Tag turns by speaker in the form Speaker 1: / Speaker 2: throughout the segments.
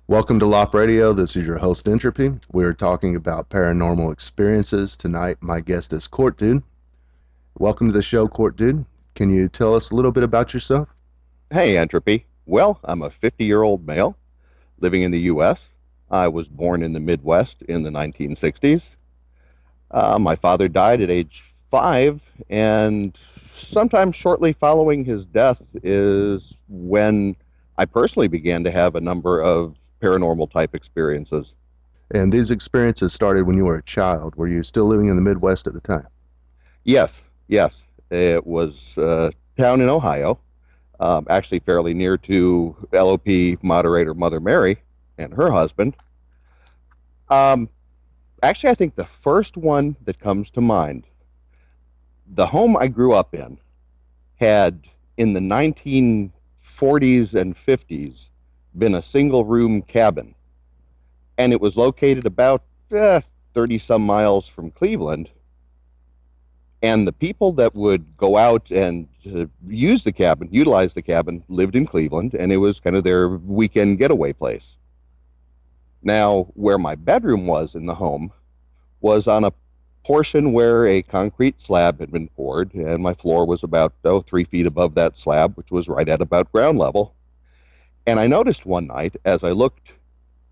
Speaker 1: Welcome to LOP Radio. This is your host, Entropy. We're talking about paranormal experiences. Tonight, my guest is CourtDude. Welcome to the show, CourtDude. Can you tell us a little bit about yourself?
Speaker 2: Hey, Entropy. Well, I'm a 50-year-old male living in the U.S. I was born in the Midwest in the 1960s. My father died at age 5, and sometime shortly following his death is when I personally began to have a number of paranormal type experiences.
Speaker 1: And these experiences started when you were a child. Were you still living in the Midwest at the time?
Speaker 2: Yes, yes. It was a town in Ohio, actually fairly near to LOP moderator Mother Mary and her husband. Um, Actually, I think the first one that comes to mind, the home I grew up in had, in the 1940s and 50s, been a single room cabin. And it was located about 30 some miles from Cleveland. And the people that would go out and utilize the cabin, lived in Cleveland, and it was kind of their weekend getaway place. Now, where my bedroom was in the home was on a portion where a concrete slab had been poured, and my floor was about 3 feet above that slab, which was right at about ground level. And I noticed one night, as I looked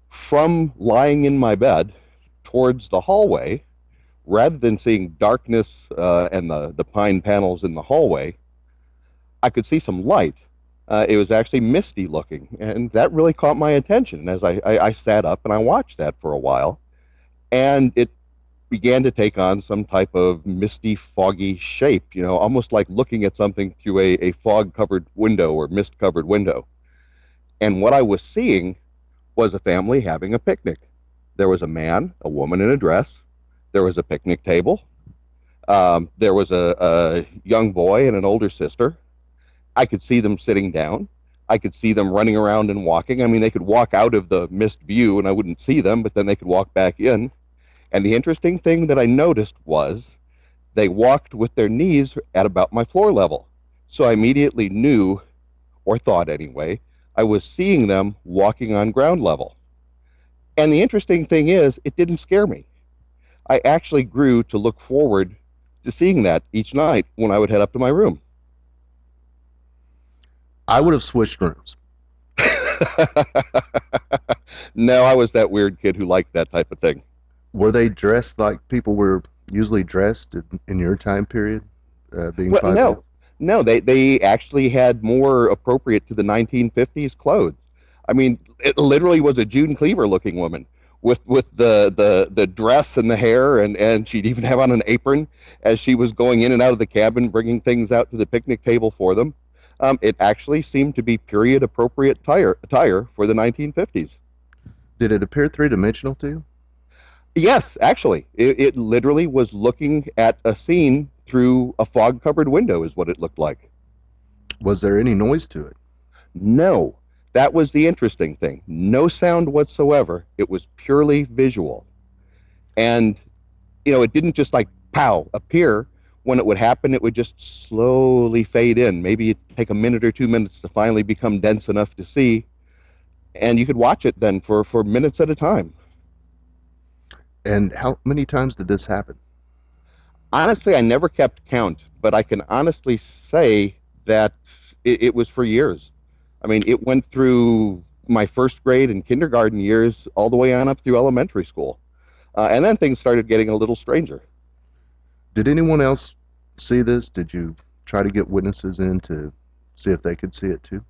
Speaker 2: from lying in my bed towards the hallway, rather than seeing darkness and the pine panels in the hallway, I could see some light. It was actually misty looking, and that really caught my attention. And as I sat up and I watched that for a while, and it began to take on some type of misty, foggy shape, almost like looking at something through a fog-covered window or mist-covered window. And what I was seeing was a family having a picnic. There was a man, a woman in a dress. There was a picnic table. There was a young boy and an older sister. I could see them sitting down. I could see them running around and walking. I mean, they could walk out of the mist view and I wouldn't see them, but then they could walk back in. And the interesting thing that I noticed was they walked with their knees at about my floor level. So I immediately knew, or thought anyway, I was seeing them walking on ground level. And the interesting thing is, it didn't scare me. I actually grew to look forward to seeing that each night when I would head up to my room.
Speaker 1: I would have switched rooms.
Speaker 2: No, I was that weird kid who liked that type of thing.
Speaker 1: Were they dressed like people were usually dressed in your time period, being
Speaker 2: Well,
Speaker 1: 5?
Speaker 2: no, they actually had more appropriate to the 1950s clothes. I mean, it literally was a June Cleaver looking woman with the dress and the hair, and she'd even have on an apron as she was going in and out of the cabin, bringing things out to the picnic table for them. It actually seemed to be period appropriate attire for the 1950s.
Speaker 1: Did it appear three-dimensional to you?
Speaker 2: Yes, actually, it literally was looking at a scene through a fog-covered window is what it looked like.
Speaker 1: Was there any noise to it?
Speaker 2: No, that was the interesting thing. No sound whatsoever. It was purely visual. And, it didn't just like, pow, appear. When it would happen, it would just slowly fade in. Maybe it'd take a minute or 2 minutes to finally become dense enough to see. And you could watch it then for minutes at a time.
Speaker 1: And how many times did this happen?
Speaker 2: Honestly, I never kept count, but I can honestly say that it was for years. I mean, it went through my first grade and kindergarten years all the way on up through elementary school. And then things started getting a little stranger.
Speaker 1: Did anyone else see this? Did you try to get witnesses in to see if they could see it too?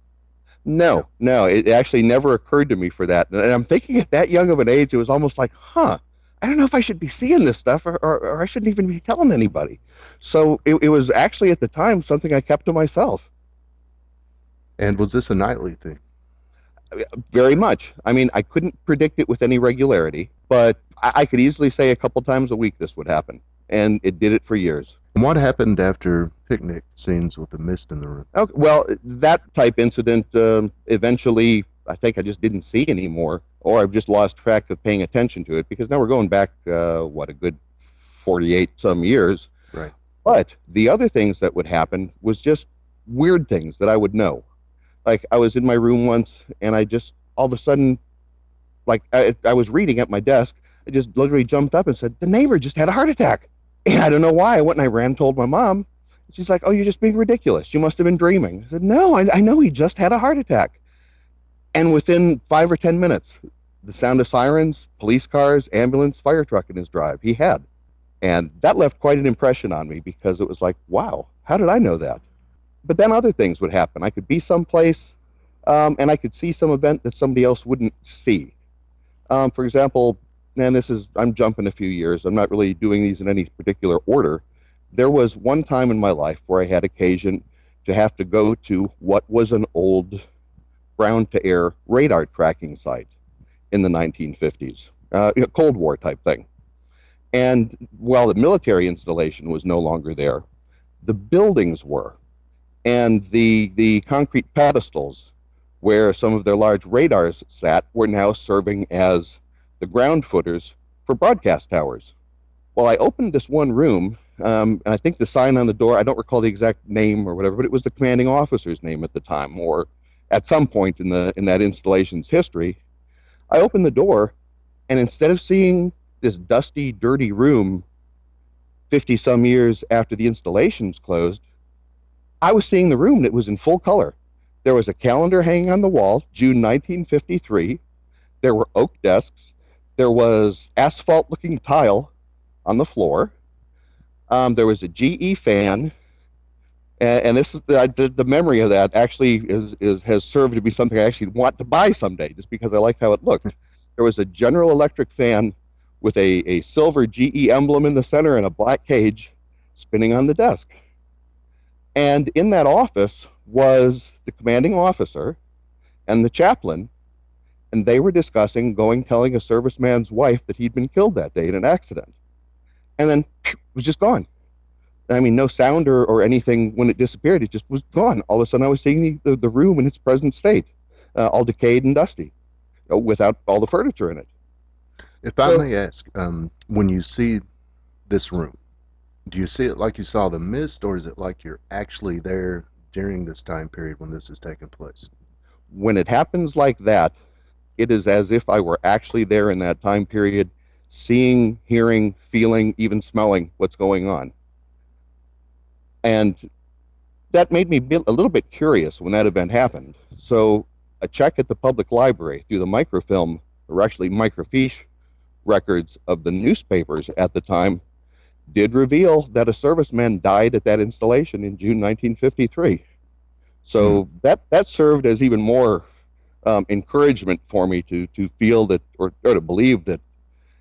Speaker 2: No, it actually never occurred to me for that. And I'm thinking at that young of an age, it was almost like, I don't know if I should be seeing this stuff or I shouldn't even be telling anybody. So it was actually at the time something I kept to myself.
Speaker 1: And was this a nightly thing?
Speaker 2: Very much. I mean, I couldn't predict it with any regularity, but I could easily say a couple times a week this would happen. And it did it for years.
Speaker 1: And what happened after picnic scenes with the mist in the room?
Speaker 2: Okay, well, that type incident eventually, I think I just didn't see anymore, or I've just lost track of paying attention to it because now we're going back, a good 48 some years.
Speaker 1: Right.
Speaker 2: But the other things that would happen was just weird things that I would know. Like I was in my room once and I just all of a sudden like I was reading at my desk. I just literally jumped up and said, "The neighbor just had a heart attack." And I don't know why. I went and I ran and told my mom. She's like, "Oh, you're just being ridiculous. You must have been dreaming." I said, "No, I know he just had a heart attack." And within 5 or 10 minutes, the sound of sirens, police cars, ambulance, fire truck in his drive, he had. And that left quite an impression on me because it was like, wow, how did I know that? But then other things would happen. I could be someplace and I could see some event that somebody else wouldn't see. For example, and I'm jumping a few years. I'm not really doing these in any particular order. There was one time in my life where I had occasion to have to go to what was an old ground-to-air radar tracking site in the 1950s, Cold War type thing. And while the military installation was no longer there, the buildings were. And the concrete pedestals where some of their large radars sat were now serving as the ground footers for broadcast towers. Well, I opened this one room, and I think the sign on the door, I don't recall the exact name or whatever, but it was the commanding officer's name at the time, or at some point in that installation's history. I opened the door, and instead of seeing this dusty, dirty room 50-some years after the installation's closed, I was seeing the room that was in full color. There was a calendar hanging on the wall, June 1953. There were oak desks. There was asphalt-looking tile on the floor. There was a GE fan. And this is the memory of that actually has served to be something I actually want to buy someday, just because I liked how it looked. There was a General Electric fan with a silver GE emblem in the center and a black cage spinning on the desk. And in that office was the commanding officer and the chaplain, and they were discussing telling a serviceman's wife that he'd been killed that day in an accident. And then it was just gone. I mean, no sound or anything when it disappeared. It just was gone. All of a sudden, I was seeing the room in its present state, all decayed and dusty, without all the furniture in it.
Speaker 1: If I may ask, when you see this room, do you see it like you saw the mist, or is it like you're actually there during this time period when this is taking place?
Speaker 2: When it happens like that, it is as if I were actually there in that time period, seeing, hearing, feeling, even smelling what's going on. And that made me a little bit curious when that event happened. So a check at the public library through the microfilm, or actually microfiche records of the newspapers at the time, did reveal that a serviceman died at that installation in June 1953. So that served as even more encouragement for me to feel that, or to believe that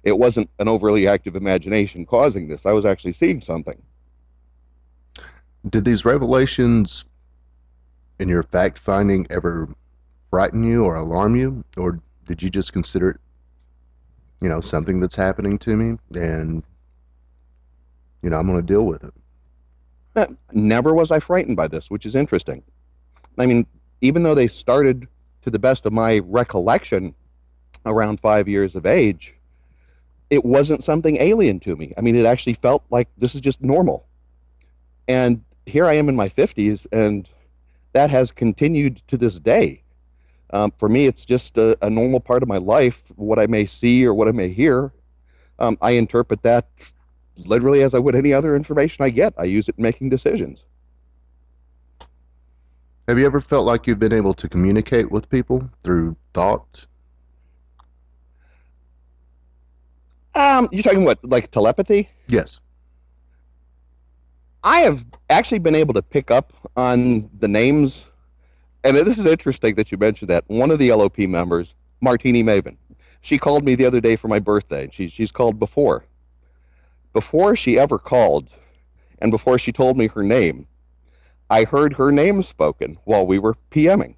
Speaker 2: it wasn't an overly active imagination causing this. I was actually seeing something.
Speaker 1: Did these revelations in your fact-finding ever frighten you or alarm you? Or did you just consider it, something that's happening to me, and, I'm going to deal with it?
Speaker 2: Never was I frightened by this, which is interesting. I mean, even though they started, to the best of my recollection, around 5 years of age, it wasn't something alien to me. I mean, it actually felt like this is just normal. And here I am in my 50s, and that has continued to this day. For me, it's just a normal part of my life. What I may see or what I may hear, I interpret that literally as I would any other information I get. I use it in making decisions.
Speaker 1: Have you ever felt like you've been able to communicate with people through thought?
Speaker 2: You're talking what, like telepathy?
Speaker 1: Yes.
Speaker 2: I have actually been able to pick up on the names, and this is interesting that you mentioned that. One of the LOP members, Martini Maven, she called me the other day for my birthday. She's called before. Before she ever called, and before she told me her name, I heard her name spoken while we were PMing.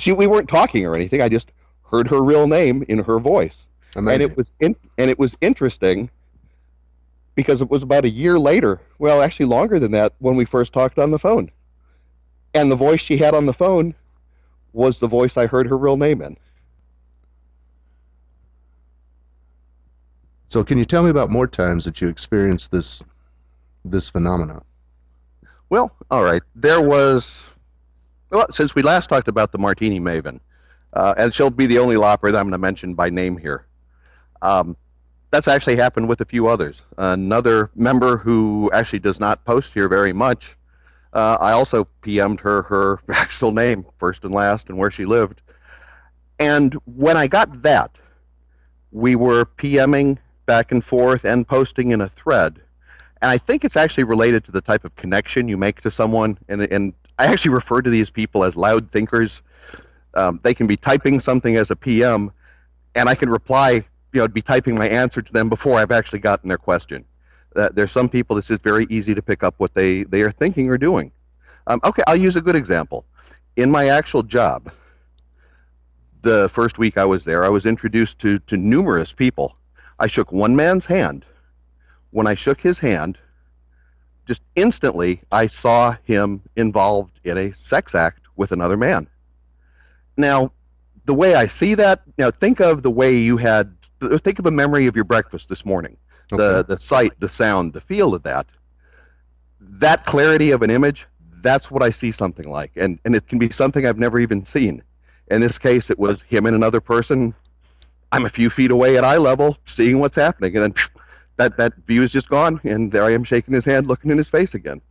Speaker 2: We weren't talking or anything. I just heard her real name in her voice.
Speaker 1: Amazing.
Speaker 2: And it was interesting because it was about a year later, well, actually longer than that, when we first talked on the phone. And the voice she had on the phone was the voice I heard her real name in.
Speaker 1: So can you tell me about more times that you experienced this phenomenon?
Speaker 2: Well, all right. Since we last talked about the Martini Maven, And she'll be the only LOPer that I'm going to mention by name here. Um, that's actually happened with a few others. Another member who actually does not post here very much, I also PM'd her actual name, first and last, and where she lived. And when I got that, we were PMing back and forth and posting in a thread. And I think it's actually related to the type of connection you make to someone. And I actually refer to these people as loud thinkers. They can be typing something as a PM, and I can reply, be typing my answer to them before I've actually gotten their question. There's some people it's just very easy to pick up what they are thinking or doing. Okay, I'll use a good example. In my actual job, the first week I was there, I was introduced to numerous people. I shook one man's hand. When I shook his hand, just instantly I saw him involved in a sex act with another man. Now, the way I see that, think of the way think of a memory of your breakfast this morning. Okay. The sight, the sound, the feel of that clarity of an image, that's what I see something like. And it can be something I've never even seen. In this case, it was him and another person. I'm a few feet away at eye level, seeing what's happening. And then that view is just gone. And there I am shaking his hand, looking in his face again.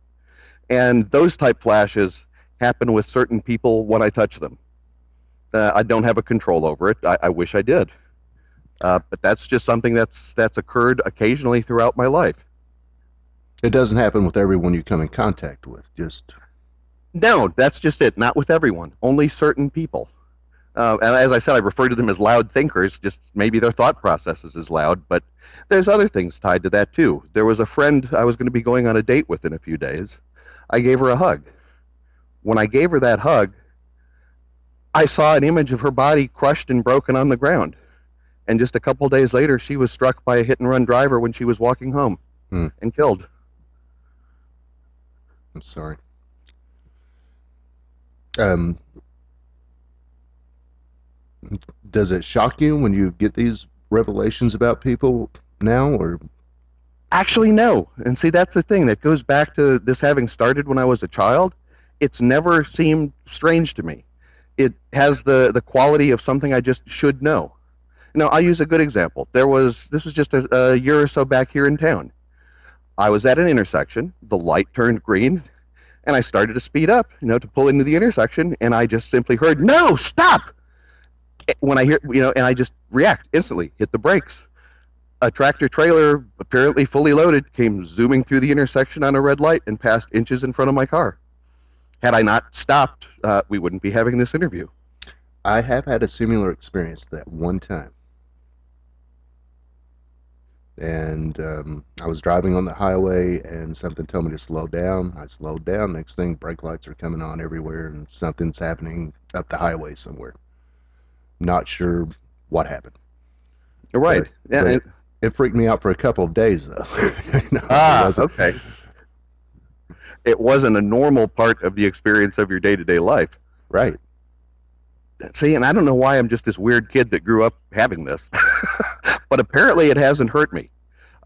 Speaker 2: And those type flashes happen with certain people when I touch them. I don't have a control over it. I wish I did. But that's just something that's occurred occasionally throughout my life.
Speaker 1: It doesn't happen with everyone you come in contact with, just...
Speaker 2: No, that's just it. Not with everyone. Only certain people. And as I said, I refer to them as loud thinkers, just maybe their thought processes is loud, but there's other things tied to that too. There was a friend I was going to be going on a date with in a few days. I gave her a hug. When I gave her that hug, I saw an image of her body crushed and broken on the ground. And just a couple days later, she was struck by a hit-and-run driver when she was walking home and killed.
Speaker 1: I'm sorry. Does it shock you when you get these revelations about people now, or?
Speaker 2: Actually, no. And see, that's the thing. That goes back to this having started when I was a child. It's never seemed strange to me. It has the quality of something I just should know. I'll use a good example. This was just a year or so back here in town. I was at an intersection. The light turned green, and I started to speed up, to pull into the intersection, and I just simply heard, "No, stop!" When I hear, and I just react instantly, hit the brakes. A tractor trailer, apparently fully loaded, came zooming through the intersection on a red light and passed inches in front of my car. Had I not stopped, we wouldn't be having this interview.
Speaker 1: I have had a similar experience that one time. And I was driving on the highway, and something told me to slow down. I slowed down. Next thing, brake lights are coming on everywhere, and something's happening up the highway somewhere. Not sure what happened.
Speaker 2: Right.
Speaker 1: But it freaked me out for a couple of days, though.
Speaker 2: Okay. It wasn't a normal part of the experience of your day-to-day life.
Speaker 1: Right.
Speaker 2: See, and I don't know why I'm just this weird kid that grew up having this, but apparently it hasn't hurt me.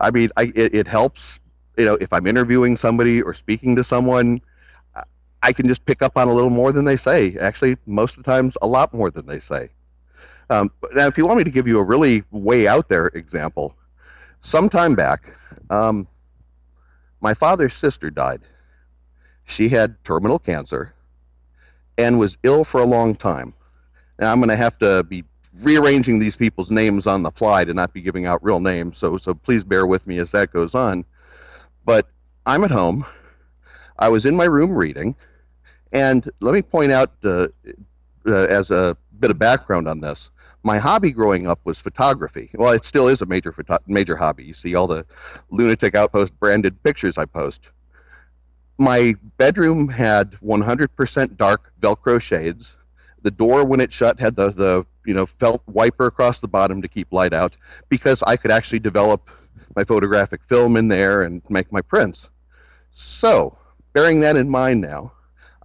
Speaker 2: I mean, it helps, if I'm interviewing somebody or speaking to someone, I can just pick up on a little more than they say. Actually, most of the times, a lot more than they say. Now, if you want me to give you a really way out there example, sometime back, my father's sister died. She had terminal cancer and was ill for a long time. Now, I'm going to have to be rearranging these people's names on the fly to not be giving out real names, so please bear with me as that goes on. But I'm at home. I was in my room reading, and let me point out, as a bit of background on this, my hobby growing up was photography. Well, it still is a major hobby. You see all the Lunatic Outpost branded pictures I post. My bedroom had 100% dark Velcro shades. The door, when it shut, had the felt wiper across the bottom to keep light out, because I could actually develop my photographic film in there and make my prints. So, bearing that in mind now,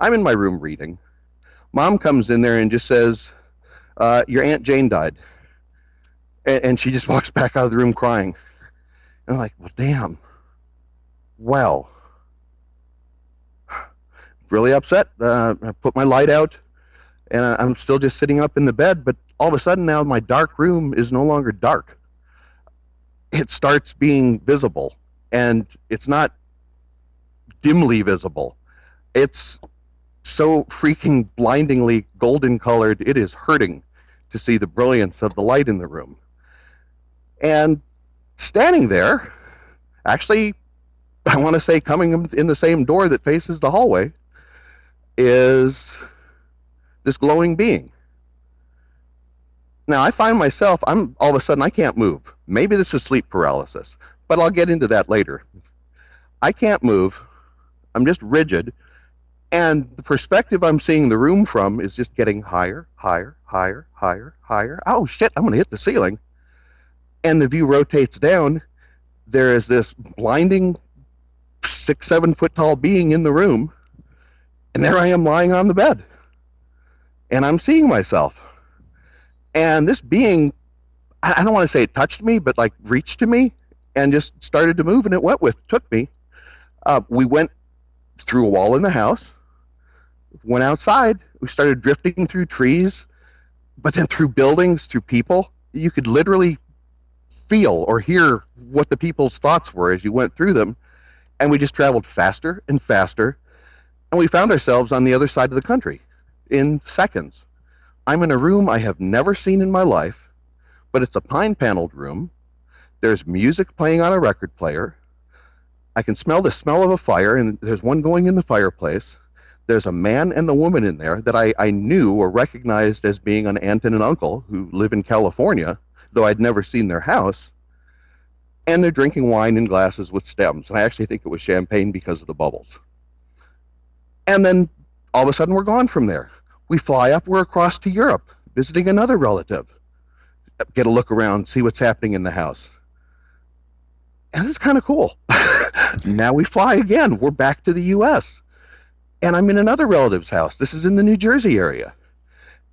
Speaker 2: I'm in my room reading. Mom comes in there and just says, "Your Aunt Jane died." And she just walks back out of the room crying. And I'm like, well, damn. Wow. Really upset. I put my light out. And I'm still just sitting up in the bed, but all of a sudden now my dark room is no longer dark. It starts being visible, and it's not dimly visible. It's so freaking blindingly golden colored, it is hurting to see the brilliance of the light in the room. And standing there, actually, I want to say coming in the same door that faces the hallway, is this glowing being. Now I find myself, I'm all of a sudden I can't move. Maybe this is sleep paralysis, but I'll get into that later. I can't move. I'm just rigid. And the perspective I'm seeing the room from is just getting higher, higher, higher, higher, higher. Oh shit, I'm going to hit the ceiling. And the view rotates down. There is this blinding 6-7 foot tall being in the room. And there I am lying on the bed. And I'm seeing myself. And this being, I don't want to say it touched me, but like reached to me and just started to move, and it took me. We went through a wall in the house, went outside, we started drifting through trees, but then through buildings, through people. You could literally feel or hear what the people's thoughts were as you went through them. And we just traveled faster and faster. And we found ourselves on the other side of the country in seconds. I'm in a room I have never seen in my life, but it's a pine paneled room. There's music playing on a record player. I can smell the smell of a fire, and there's one going in the fireplace. There's a man and a woman in there that I knew or recognized as being an aunt and an uncle who live in California, though I'd never seen their house. And they're drinking wine in glasses with stems. And I actually think it was champagne because of the bubbles. And then all of a sudden we're gone from there. We fly up, we're across to Europe, visiting another relative. Get a look around, see what's happening in the house. And it's kind of cool. Now we fly again. We're back to the U.S. And I'm in another relative's house. This is in the New Jersey area.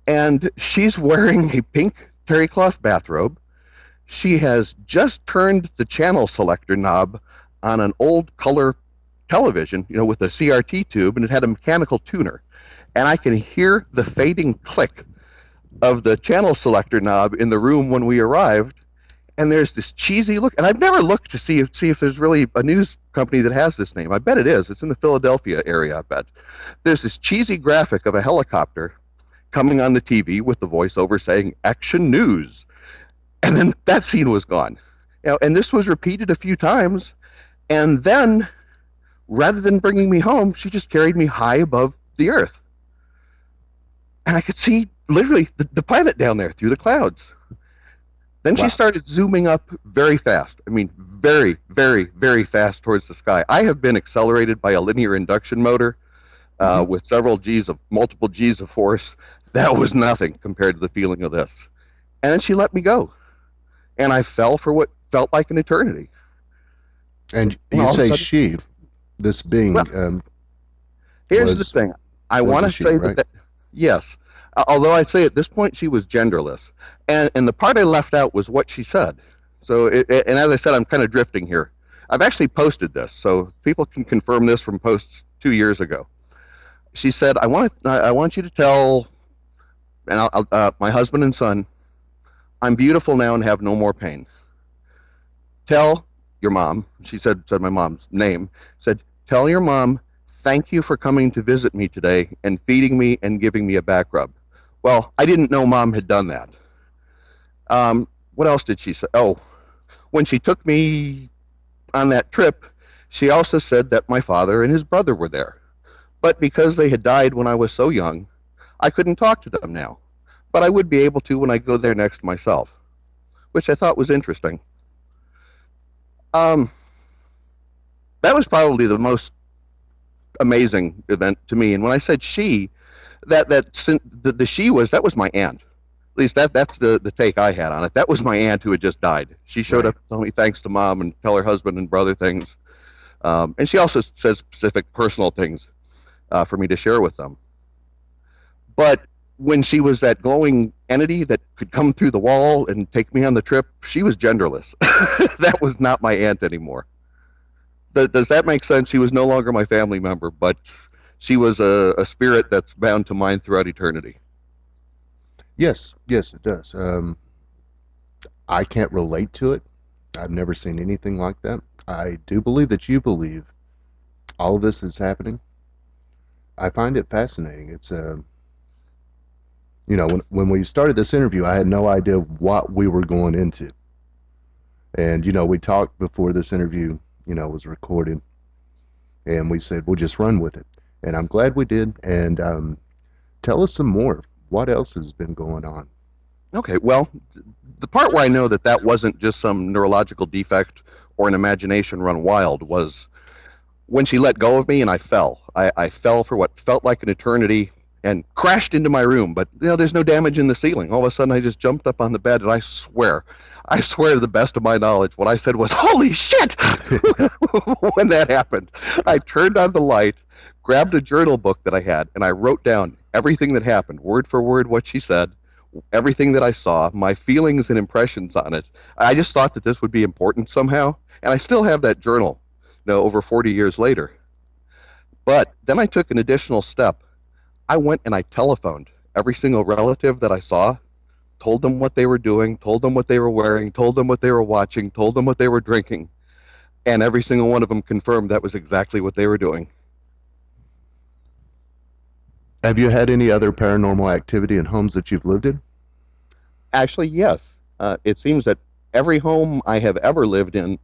Speaker 2: And she's wearing a pink terry cloth bathrobe. She has just turned the channel selector knob on an old color television, with a CRT tube, and it had a mechanical tuner. And I can hear the fading click of the channel selector knob in the room when we arrived. And there's this cheesy look, and I've never looked to see if there's really a news company that has this name. I bet it is. It's in the Philadelphia area, I bet. There's this cheesy graphic of a helicopter coming on the TV with the voiceover saying, "Action News." And then that scene was gone. And this was repeated a few times. And then, rather than bringing me home, she just carried me high above the earth. And I could see literally the planet down there through the clouds. Then She started zooming up very fast. I mean, very, very, very fast towards the sky. I have been accelerated by a linear induction motor with multiple G's of force. That was nothing compared to the feeling of this. And then she let me go. And I fell for what felt like an eternity.
Speaker 1: And you say she, this being.
Speaker 2: Well, here's the thing. I want to say right? that, yes. Although I'd say at this point she was genderless. And the part I left out was what she said. So, and as I said, I'm kind of drifting here. I've actually posted this, so people can confirm this from posts 2 years ago. She said, I want you to tell my husband and son, I'm beautiful now and have no more pain. Tell your mom, she said my mom's name, said, tell your mom, thank you for coming to visit me today and feeding me and giving me a back rub. Well, I didn't know Mom had done that. What else did she say? Oh, when she took me on that trip, she also said that my father and his brother were there. But because they had died when I was so young, I couldn't talk to them now. But I would be able to when I go there next myself, which I thought was interesting. That was probably the most amazing event to me. And when I said she, the she was my aunt. At least that's the take I had on it. That was my aunt who had just died. She showed up to tell me thanks to Mom and tell her husband and brother things. And she also says specific personal things for me to share with them. But when she was that glowing entity that could come through the wall and take me on the trip, she was genderless. That was not my aunt anymore. Does that make sense? She was no longer my family member, but she was a spirit that's bound to mine throughout eternity.
Speaker 1: Yes, yes, it does. I can't relate to it. I've never seen anything like that. I do believe that you believe all of this is happening. I find it fascinating. It's when we started this interview, I had no idea what we were going into. And we talked before this interview, was recorded, and we said we'll just run with it. And I'm glad we did. And tell us some more. What else has been going on?
Speaker 2: Okay, well, the part where I know that that wasn't just some neurological defect or an imagination run wild was when she let go of me and I fell. I fell for what felt like an eternity and crashed into my room. But, there's no damage in the ceiling. All of a sudden, I just jumped up on the bed, and I swear to the best of my knowledge, what I said was, "Holy shit!" when that happened. I turned on the light, grabbed a journal book that I had, and I wrote down everything that happened, word for word what she said, everything that I saw, my feelings and impressions on it. I just thought that this would be important somehow, and I still have that journal, over 40 years later. But then I took an additional step. I went and I telephoned every single relative that I saw, told them what they were doing, told them what they were wearing, told them what they were watching, told them what they were drinking, and every single one of them confirmed that was exactly what they were doing.
Speaker 1: Have you had any other paranormal activity in homes that you've lived in?
Speaker 2: Actually, yes. It seems that every home I have ever lived in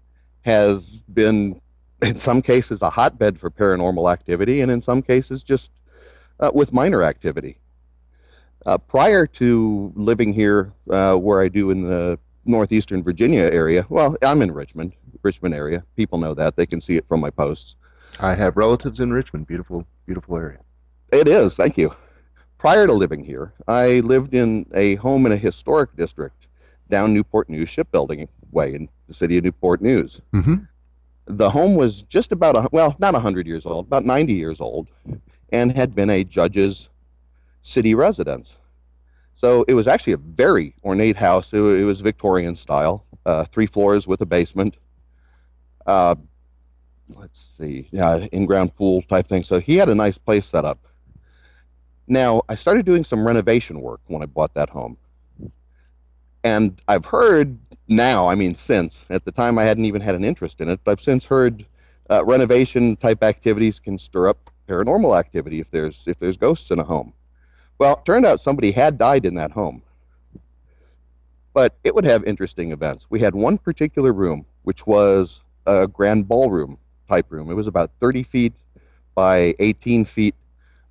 Speaker 2: has been, in some cases, a hotbed for paranormal activity, and in some cases, just with minor activity. Prior to living here, where I do in the northeastern Virginia area, well, I'm in Richmond area. People know that. They can see it from my posts.
Speaker 1: I have relatives in Richmond. Beautiful, beautiful area.
Speaker 2: It is, thank you. Prior to living here, I lived in a home in a historic district down Newport News Shipbuilding Way in the city of Newport News.
Speaker 1: Mm-hmm.
Speaker 2: The home was just about, not 100 years old, about 90 years old, and had been a judge's city residence. So it was actually a very ornate house. It was Victorian style, 3 floors with a basement. In-ground pool type thing. So he had a nice place set up. Now, I started doing some renovation work when I bought that home. And I've heard now, since, at the time I hadn't even had an interest in it, but I've since heard renovation type activities can stir up paranormal activity if there's ghosts in a home. Well, it turned out somebody had died in that home. But it would have interesting events. We had one particular room, which was a grand ballroom type room. It was about 30 feet by 18 feet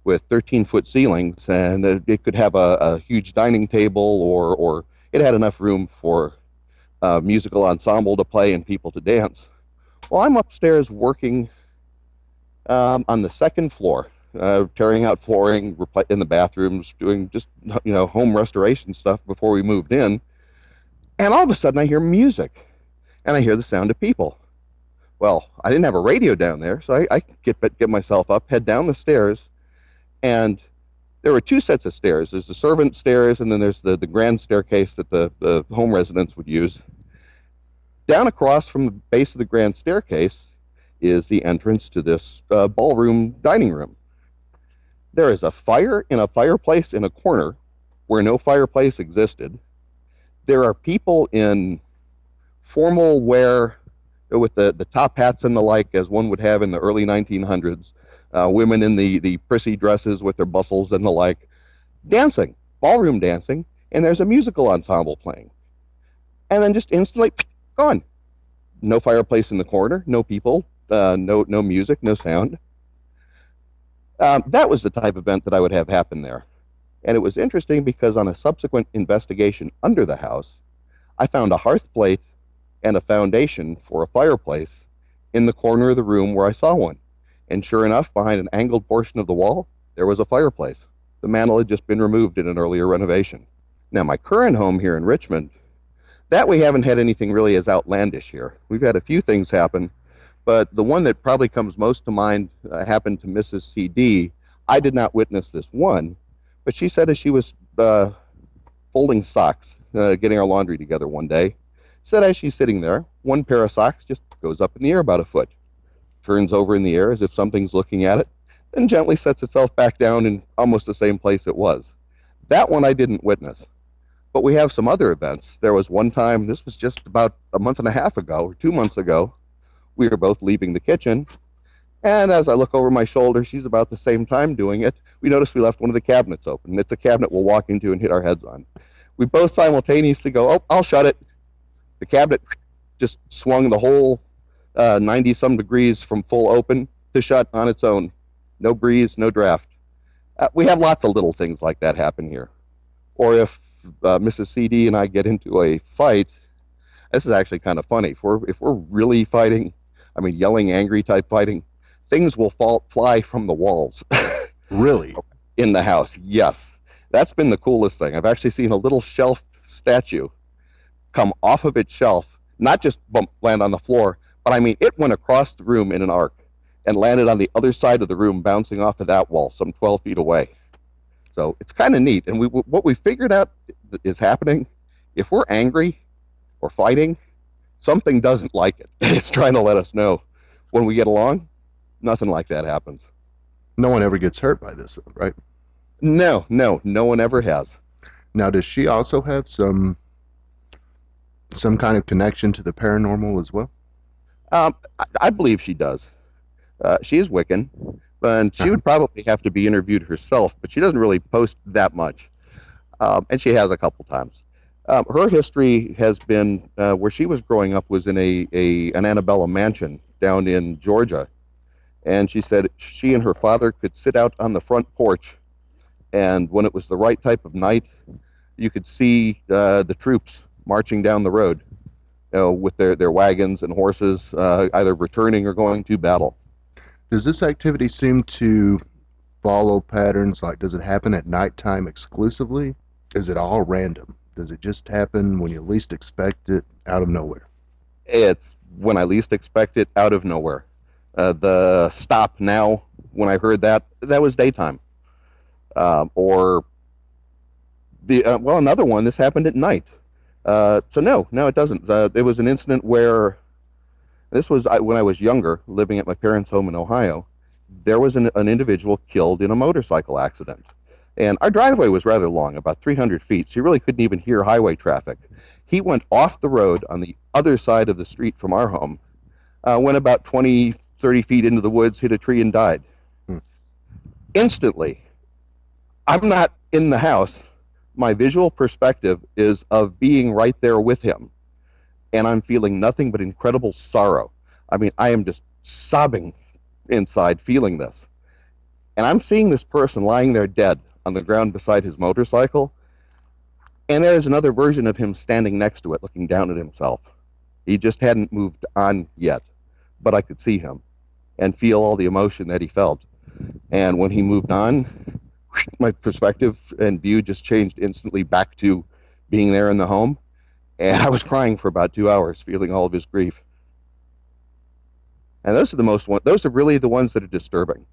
Speaker 2: with 13-foot ceilings, and it could have a huge dining table, or it had enough room for a musical ensemble to play and people to dance. Well, I'm upstairs working on the second floor, tearing out flooring in the bathrooms, doing just home restoration stuff before we moved in, and all of a sudden I hear music, and I hear the sound of people. Well, I didn't have a radio down there, so I get myself up, head down the stairs, and there were 2 sets of stairs. There's the servant stairs, and then there's the grand staircase that the home residents would use. Down across from the base of the grand staircase is the entrance to this ballroom dining room. There is a fire in a fireplace in a corner where no fireplace existed. There are people in formal wear with the top hats and the like, as one would have in the early 1900s. Women in the prissy dresses with their bustles and the like, dancing, ballroom dancing, and there's a musical ensemble playing. And then just instantly, gone. No fireplace in the corner, no people, no music, no sound. That was the type of event that I would have happen there. And it was interesting because on a subsequent investigation under the house, I found a hearth plate and a foundation for a fireplace in the corner of the room where I saw one. And sure enough, behind an angled portion of the wall, there was a fireplace. The mantel had just been removed in an earlier renovation. Now, my current home here in Richmond, that we haven't had anything really as outlandish here. We've had a few things happen, but the one that probably comes most to mind happened to Mrs. CD. I did not witness this one, but she said as she was folding socks, getting our laundry together one day, said as she's sitting there, one pair of socks just goes up in the air about a foot, turns over in the air as if something's looking at it, then gently sets itself back down in almost the same place it was. That one I didn't witness. But we have some other events. There was one time, this was just about a month and a half ago, or 2 months ago, we were both leaving the kitchen. And as I look over my shoulder, she's about the same time doing it. We noticed we left one of the cabinets open. It's a cabinet we'll walk into and hit our heads on. We both simultaneously go, oh, I'll shut it. The cabinet just swung the whole 90 some degrees from full open to shut on its own. No breeze, no draft. We have lots of little things like that happen here. Or if Mrs. CD and I get into a fight, this is actually kind of funny. If we're really fighting, I mean, yelling, angry type fighting, things will fly from the walls.
Speaker 1: Really?
Speaker 2: In the house, yes. That's been the coolest thing. I've actually seen a little shelf statue come off of its shelf, not just land on the floor, but I mean, it went across the room in an arc and landed on the other side of the room, bouncing off of that wall some 12 feet away. So it's kind of neat. And what we figured out is happening, if we're angry or fighting, something doesn't like it. It's trying to let us know. When we get along, nothing like that happens.
Speaker 1: No one ever gets hurt by this, right?
Speaker 2: No one ever has.
Speaker 1: Now, does she also have some kind of connection to the paranormal as well?
Speaker 2: I believe she does. She is Wiccan, and she would probably have to be interviewed herself, but she doesn't really post that much. And she has a couple times. Her history has been where she was growing up was in an antebellum mansion down in Georgia. And she said she and her father could sit out on the front porch, and when it was the right type of night, you could see the troops marching down the road, with their wagons and horses, either returning or going to battle.
Speaker 1: Does this activity seem to follow patterns? Like, does it happen at nighttime exclusively? Is it all random? Does it just happen when you least expect it, out of nowhere?
Speaker 2: It's when I least expect it, out of nowhere. The stop now, when I heard that was daytime. Or another one, this happened at night. So no, it doesn't. There was an incident where, this was when I was younger, living at my parents' home in Ohio. There was an individual killed in a motorcycle accident. And our driveway was rather long, about 300 feet, so you really couldn't even hear highway traffic. He went off the road on the other side of the street from our home, went about 20, 30 feet into the woods, hit a tree, and died. Instantly. I'm not in the house. My visual perspective is of being right there with him. And I'm feeling nothing but incredible sorrow. I mean, I am just sobbing inside, feeling this. And I'm seeing this person lying there dead on the ground beside his motorcycle. And there's another version of him standing next to it, looking down at himself. He just hadn't moved on yet, but I could see him and feel all the emotion that he felt. And when he moved on, my perspective and view just changed instantly back to being there in the home. And I was crying for about 2 hours, feeling all of his grief. And those are really the ones that are disturbing.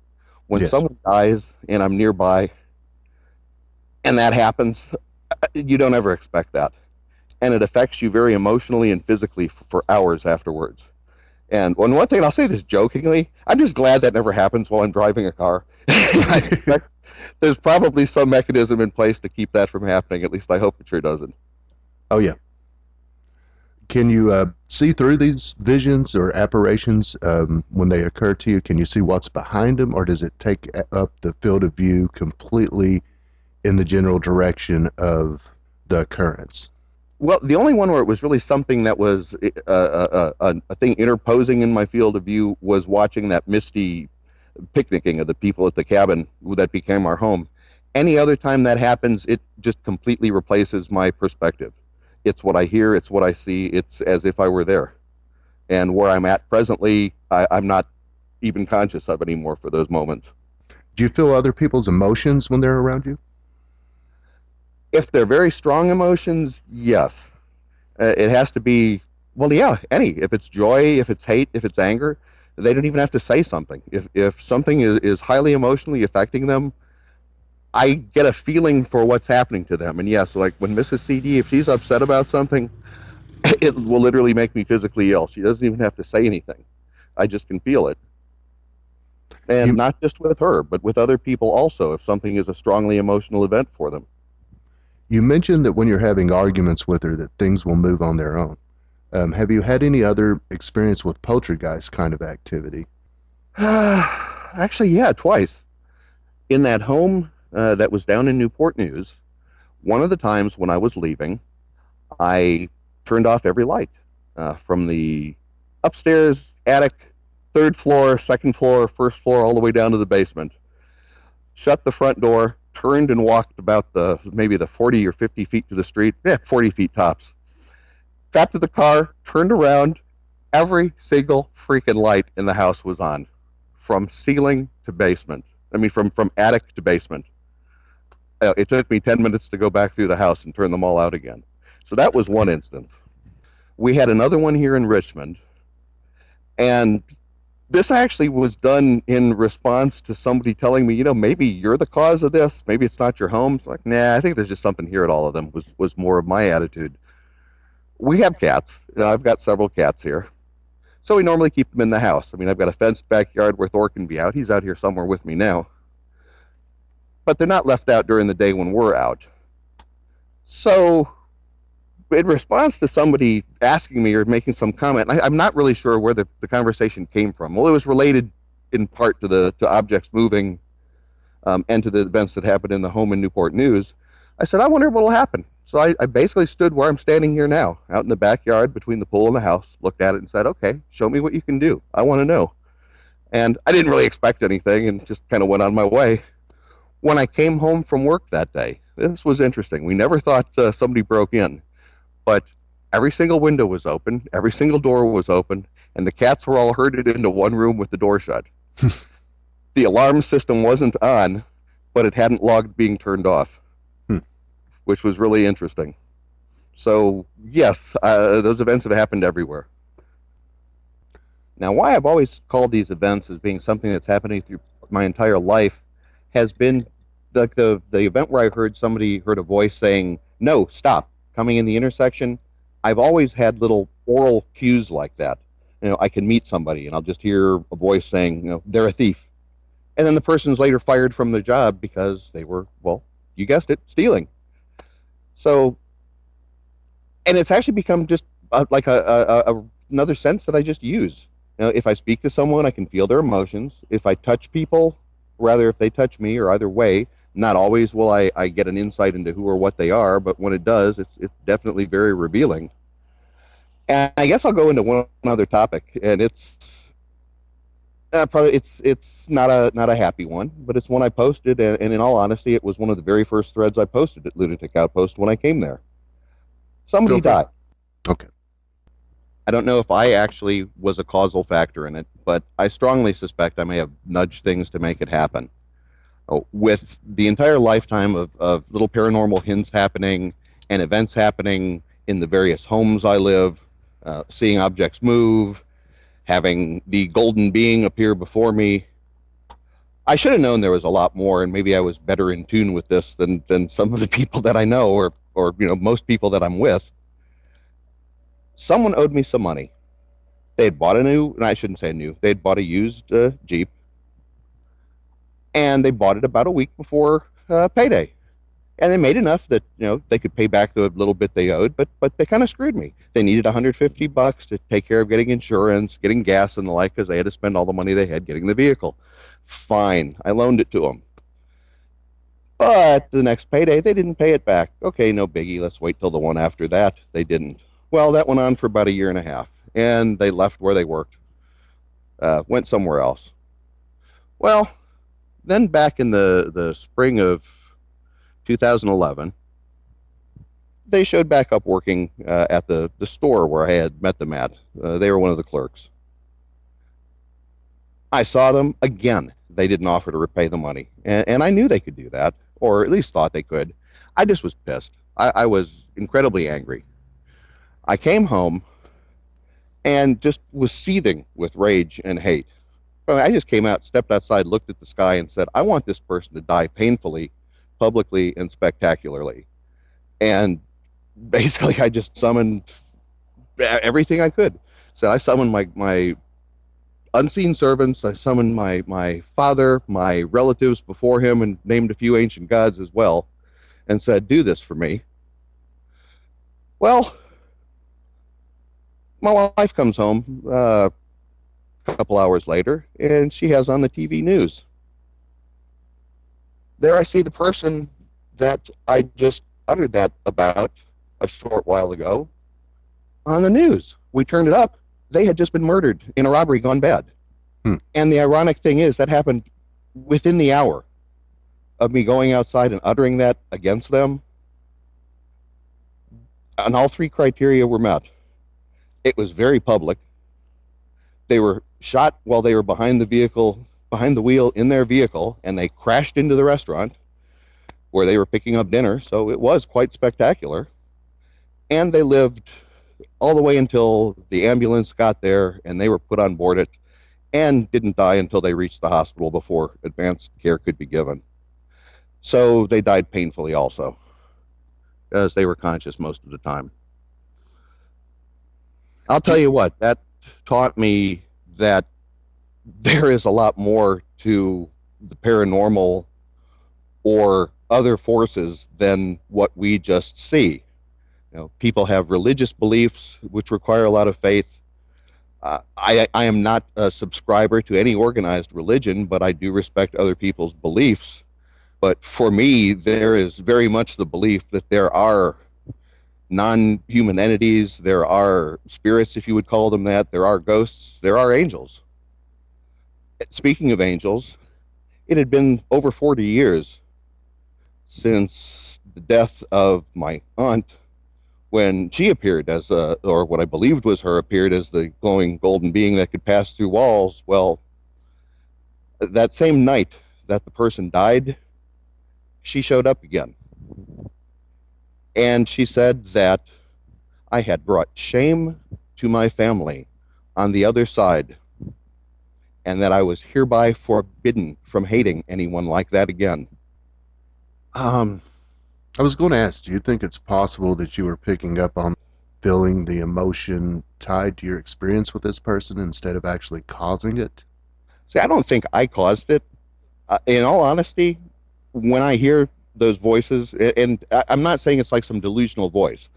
Speaker 2: When someone dies and I'm nearby and that happens, you don't ever expect that. And it affects you very emotionally and physically for hours afterwards. And one thing, and I'll say this jokingly, I'm just glad that never happens while I'm driving a car. I suspect there's probably some mechanism in place to keep that from happening. At least I hope it sure doesn't.
Speaker 1: Oh, yeah. Can you see through these visions or apparitions when they occur to you? Can you see what's behind them, or does it take up the field of view completely in the general direction of the occurrence?
Speaker 2: Well, the only one where it was really something that was a thing interposing in my field of view was watching that misty picnicking of the people at the cabin that became our home. Any other time that happens, it just completely replaces my perspective. It's what I hear, it's what I see, it's as if I were there. And where I'm at presently, I'm not even conscious of anymore for those moments.
Speaker 1: Do you feel other people's emotions when they're around you?
Speaker 2: If they're very strong emotions, yes. It has to be, well, yeah, any. If it's joy, if it's hate, if it's anger, they don't even have to say something. If something is highly emotionally affecting them, I get a feeling for what's happening to them. And yes, like when Mrs. CD, if she's upset about something, it will literally make me physically ill. She doesn't even have to say anything. I just can feel it. And not just with her, but with other people also, if something is a strongly emotional event for them.
Speaker 1: You mentioned that when you're having arguments with her, that things will move on their own. Have you had any other experience with poltergeist kind of activity?
Speaker 2: Actually, yeah, twice. In that home that was down in Newport News, one of the times when I was leaving, I turned off every light from the upstairs, attic, third floor, second floor, first floor, all the way down to the basement. Shut the front door, turned and walked about maybe the 40 or 50 feet to the street, 40 feet tops. Got to the car, turned around, every single freaking light in the house was on, from ceiling to basement. I mean, from attic to basement. It took me 10 minutes to go back through the house and turn them all out again. So that was one instance. We had another one here in Richmond, and this actually was done in response to somebody telling me, maybe you're the cause of this. Maybe it's not your home. It's like, nah, I think there's just something here at all of them, was more of my attitude. We have cats. I've got several cats here. So we normally keep them in the house. I mean, I've got a fenced backyard where Thor can be out. He's out here somewhere with me now. But they're not left out during the day when we're out. So in response to somebody asking me or making some comment, I'm not really sure where the conversation came from. Well, it was related in part to objects moving and to the events that happened in the home in Newport News. I said, I wonder what will happen. So I basically stood where I'm standing here now, out in the backyard between the pool and the house, looked at it and said, okay, show me what you can do. I want to know. And I didn't really expect anything and just kind of went on my way. When I came home from work that day, this was interesting. We never thought somebody broke in, but every single window was open, every single door was open, and the cats were all herded into one room with the door shut. The alarm system wasn't on, but it hadn't logged being turned off, which was really interesting. So, yes, those events have happened everywhere. Now, why I've always called these events as being something that's happening through my entire life has been the event where I heard a voice saying, no, stop, coming in the intersection. I've always had little oral cues like that. I can meet somebody and I'll just hear a voice saying, they're a thief. And then the person's later fired from their job because they were, well, you guessed it, stealing. So, and it's actually become just like another sense that I just use. If I speak to someone, I can feel their emotions. If I touch people, rather if they touch me or either way, not always will I get an insight into who or what they are, but when it does, it's definitely very revealing. And I guess I'll go into one other topic, and it's probably it's not a happy one, but it's one I posted, and in all honesty, it was one of the very first threads I posted at Lunatic Outpost when I came there. Somebody died.
Speaker 1: Okay.
Speaker 2: I don't know if I actually was a causal factor in it, but I strongly suspect I may have nudged things to make it happen. With the entire lifetime of little paranormal hints happening and events happening in the various homes I live, seeing objects move, having the golden being appear before me, I should have known there was a lot more, and maybe I was better in tune with this than some of the people that I know or most people that I'm with. Someone owed me some money. They had bought I shouldn't say new, they had bought a used Jeep, and they bought it about a week before payday. And they made enough that they could pay back the little bit they owed, but they kind of screwed me. They needed $150 to take care of getting insurance, getting gas and the like, because they had to spend all the money they had getting the vehicle. Fine, I loaned it to them. But the next payday, they didn't pay it back. Okay, no biggie, let's wait till the one after that. They didn't. Well, that went on for about a year and a half, and they left where they worked, went somewhere else. Well, then back in the spring of 2011, they showed back up working at the store where I had met them at. They were one of the clerks. I saw them again. They didn't offer to repay the money, and I knew they could do that, or at least thought they could. I just was pissed. I was incredibly angry. I came home and just was seething with rage and hate. I just came out, stepped outside, looked at the sky, and said, I want this person to die painfully, publicly, and spectacularly. And basically, I just summoned everything I could. So I summoned my unseen servants. I summoned my father, my relatives before him, and named a few ancient gods as well. and said, do this for me. Well, my wife comes home a couple hours later, and she has on the TV news. There I see the person that I just uttered that about a short while ago on the news. We turned it up. They had just been murdered in a robbery gone bad. And the ironic thing is that happened within the hour of me going outside and uttering that against them. And all three criteria were met. It was very public. They were shot while they were behind the wheel in their vehicle, and they crashed into the restaurant where they were picking up dinner. So it was quite spectacular. And they lived all the way until the ambulance got there and they were put on board it, and didn't die until they reached the hospital before advanced care could be given. So they died painfully also, as they were conscious most of the time. I'll tell you what, that taught me that there is a lot more to the paranormal or other forces than what we just see. You know, people have religious beliefs which require a lot of faith. I am not a subscriber to any organized religion, but I do respect other people's beliefs. But for me, there is very much the belief that there are non-human entities, there are spirits, if you would call them that, there are ghosts, there are angels. Speaking of angels, it had been over 40 years since the death of my aunt, when she appeared as or what I believed was her, appeared as the glowing golden being that could pass through walls. Well, that same night that the person died, she showed up again. And she said that I had brought shame to my family on the other side, and that I was hereby forbidden from hating anyone like that again.
Speaker 1: I was going to ask, do you think it's possible that you were picking up on feeling the emotion tied to your experience with this person instead of actually causing it?
Speaker 2: See, I don't think I caused it. In all honesty, when I hear those voices, and I'm not saying it's like some delusional voice,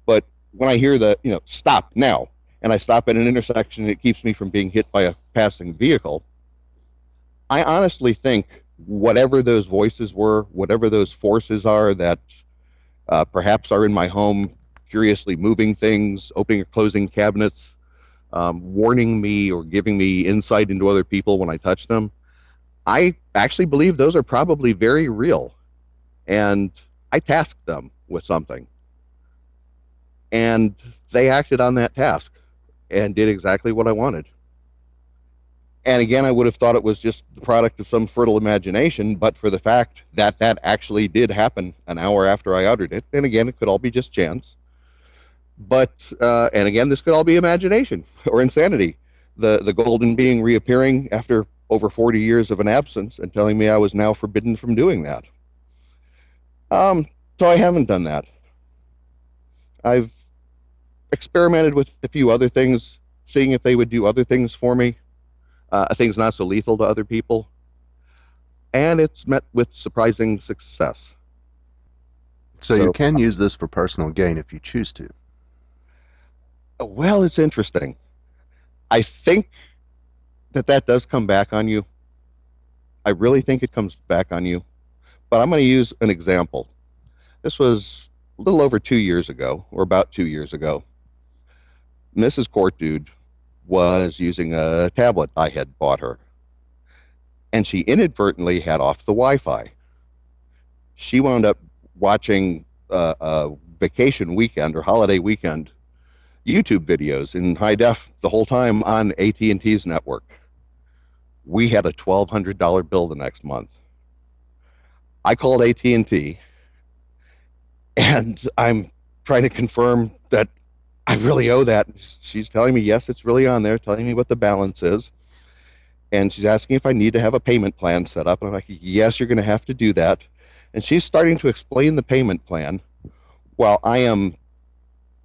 Speaker 2: but when I hear the, stop now, and I stop at an intersection and it keeps me from being hit by a passing vehicle, I honestly think whatever those voices were, whatever those forces are that perhaps are in my home, curiously moving things, opening or closing cabinets, warning me or giving me insight into other people when I touch them, I actually believe those are probably very real. And I tasked them with something. And they acted on that task and did exactly what I wanted. And again, I would have thought it was just the product of some fertile imagination, but for the fact that that actually did happen an hour after I uttered it. And again, it could all be just chance. But, and again, this could all be imagination or insanity. The golden being reappearing after over 40 years of an absence and telling me I was now forbidden from doing that. So I haven't done that. I've experimented with a few other things, seeing if they would do other things for me, things not so lethal to other people, and it's met with surprising success.
Speaker 1: So you can use this for personal gain if you choose to.
Speaker 2: Well, it's interesting. I think that does come back on you. I really think it comes back on you. But I'm going to use an example. This was a little over 2 years ago, or about 2 years ago. Mrs. CourtDude was using a tablet I had bought her, and she inadvertently had off the Wi-Fi. She wound up watching a vacation weekend or holiday weekend YouTube videos in high def the whole time on AT&T's network. We had a $1,200 bill the next month. I called AT&T, and I'm trying to confirm that I really owe that. She's telling me, yes, it's really on there, telling me what the balance is. And she's asking if I need to have a payment plan set up. And I'm like, yes, you're going to have to do that. And she's starting to explain the payment plan while I am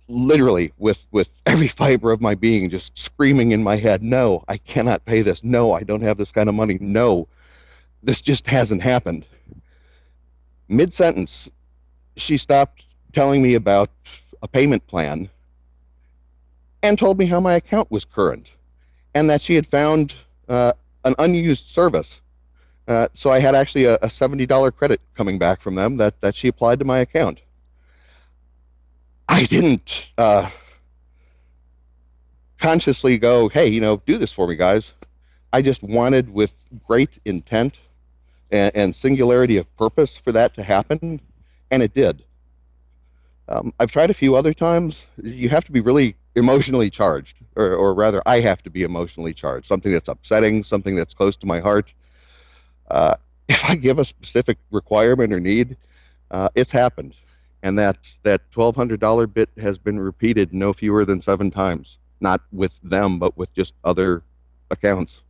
Speaker 2: literally with every fiber of my being just screaming in my head, no, I cannot pay this. No, I don't have this kind of money. No, this just hasn't happened. Mid-sentence, she stopped telling me about a payment plan and told me how my account was current and that she had found an unused service. So I had actually a $70 credit coming back from them that she applied to my account. I didn't consciously go, hey, do this for me, guys. I just wanted, with great intent and singularity of purpose, for that to happen, and it did. I've tried a few other times. You have to be really emotionally charged, or rather, I have to be emotionally charged. Something that's upsetting, something that's close to my heart. If I give a specific requirement or need, it's happened, and that $1,200 bit has been repeated no fewer than 7 times. Not with them, but with just other accounts.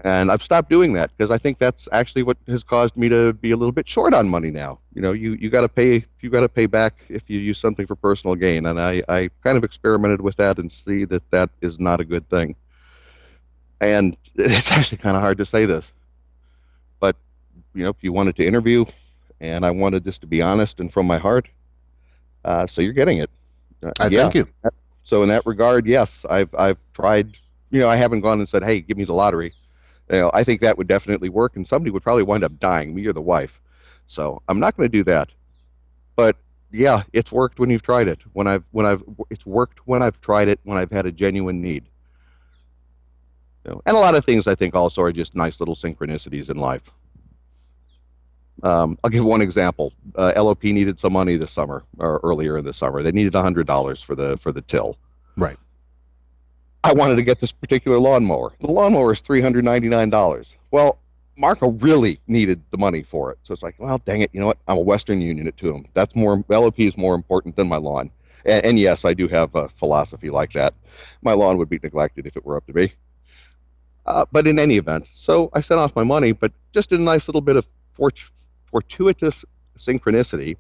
Speaker 2: And I've stopped doing that because I think that's actually what has caused me to be a little bit short on money now. You got to pay back if you use something for personal gain, and I kind of experimented with that and see that is not a good thing. And it's actually kind of hard to say this, but if you wanted to interview, and I wanted this to be honest and from my heart, so you're getting it.
Speaker 1: I thank you.
Speaker 2: So in that regard, yes, I've tried. I haven't gone and said, hey, give me the lottery. I think that would definitely work, and somebody would probably wind up dying, me or the wife. So I'm not going to do that. But yeah, it's worked when you've tried it. It's worked when I've tried it, when I've had a genuine need. And a lot of things I think also are just nice little synchronicities in life. I'll give one example. LOP needed some money this summer, or earlier in the summer. They needed $100 for the till.
Speaker 1: Right.
Speaker 2: I wanted to get this particular lawnmower. The lawnmower is $399. Well, Marco really needed the money for it. So it's like, well, dang it. You know what? I'm a Western Union it to him. LOP is more important than my lawn. And yes, I do have a philosophy like that. My lawn would be neglected if it were up to me. But in any event, so I sent off my money, but just a nice little bit of fortuitous synchronicity.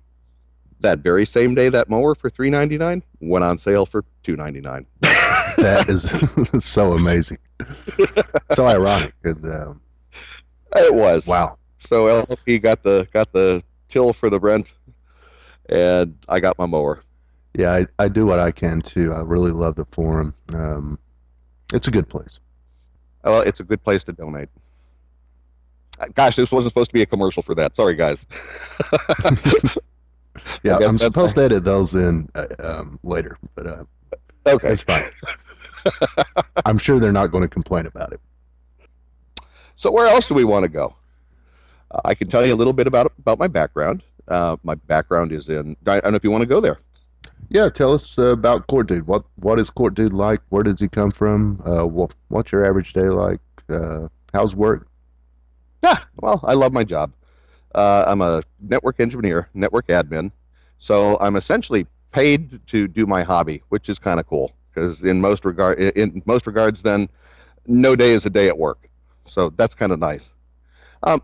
Speaker 2: That very same day, that mower for $399 went on sale for $299.
Speaker 1: That is so amazing, so ironic. And,
Speaker 2: it was.
Speaker 1: Wow.
Speaker 2: So LP got the till for the rent, and I got my mower.
Speaker 1: Yeah, I do what I can too. I really love the forum. It's a good place.
Speaker 2: Well, it's a good place to donate. Gosh, this wasn't supposed to be a commercial for that. Sorry, guys.
Speaker 1: Yeah, I'm supposed to edit those in later, but
Speaker 2: okay,
Speaker 1: it's fine. I'm sure they're not going to complain about it.
Speaker 2: So where else do we want to go? I can tell you a little bit about my background. My background is in. I don't know if you want to go there.
Speaker 1: Yeah, tell us about CourtDude. What is CourtDude like? Where does he come from? What's your average day like? How's work?
Speaker 2: Yeah, well, I love my job. I'm a network engineer, network admin. So I'm essentially paid to do my hobby, which is kind of cool because in most regards, then no day is a day at work. So that's kind of nice.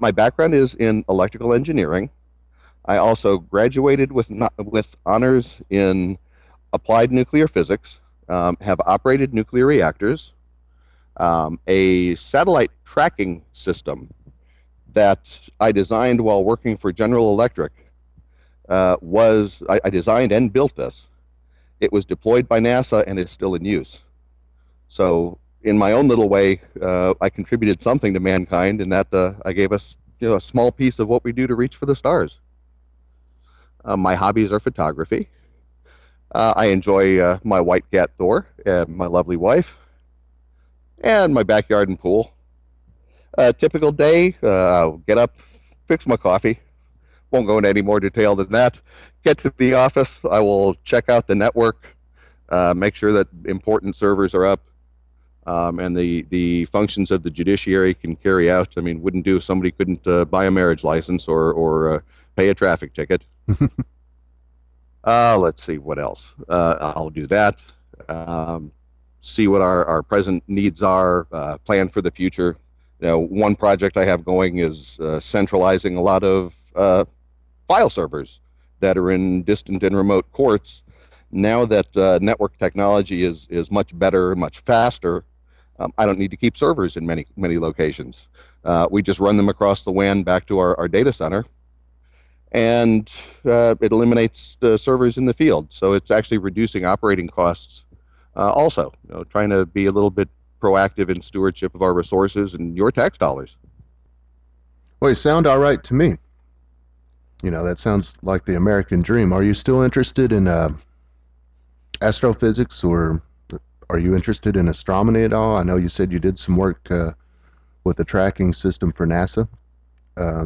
Speaker 2: My background is in electrical engineering. I also graduated with honors in applied nuclear physics, have operated nuclear reactors, a satellite tracking system that I designed while working for General Electric. I designed and built this. It was deployed by NASA and is still in use. So in my own little way, I contributed something to mankind in that I gave us a small piece of what we do to reach for the stars. My hobbies are photography. I enjoy my white cat Thor and my lovely wife, and my backyard and pool. Typical day, I'll get up, fix my coffee. Won't go into any more detail than that. Get to the office. I will check out the network, make sure that important servers are up, and the functions of the judiciary can carry out. I mean, wouldn't do if somebody couldn't buy a marriage license or pay a traffic ticket. Let's see what else. I'll do that. See what our present needs are. Plan for the future. One project I have going is centralizing a lot of file servers that are in distant and remote courts. Now that network technology is much better, much faster, I don't need to keep servers in many locations. We just run them across the WAN back to our data center, and it eliminates the servers in the field. So it's actually reducing operating costs. Also, trying to be a little bit proactive in stewardship of our resources and your tax dollars.
Speaker 1: Well, you sound all right to me. That sounds like the American dream. Are you still interested in astrophysics, or are you interested in astronomy at all? I know you said you did some work with the tracking system for NASA.
Speaker 2: I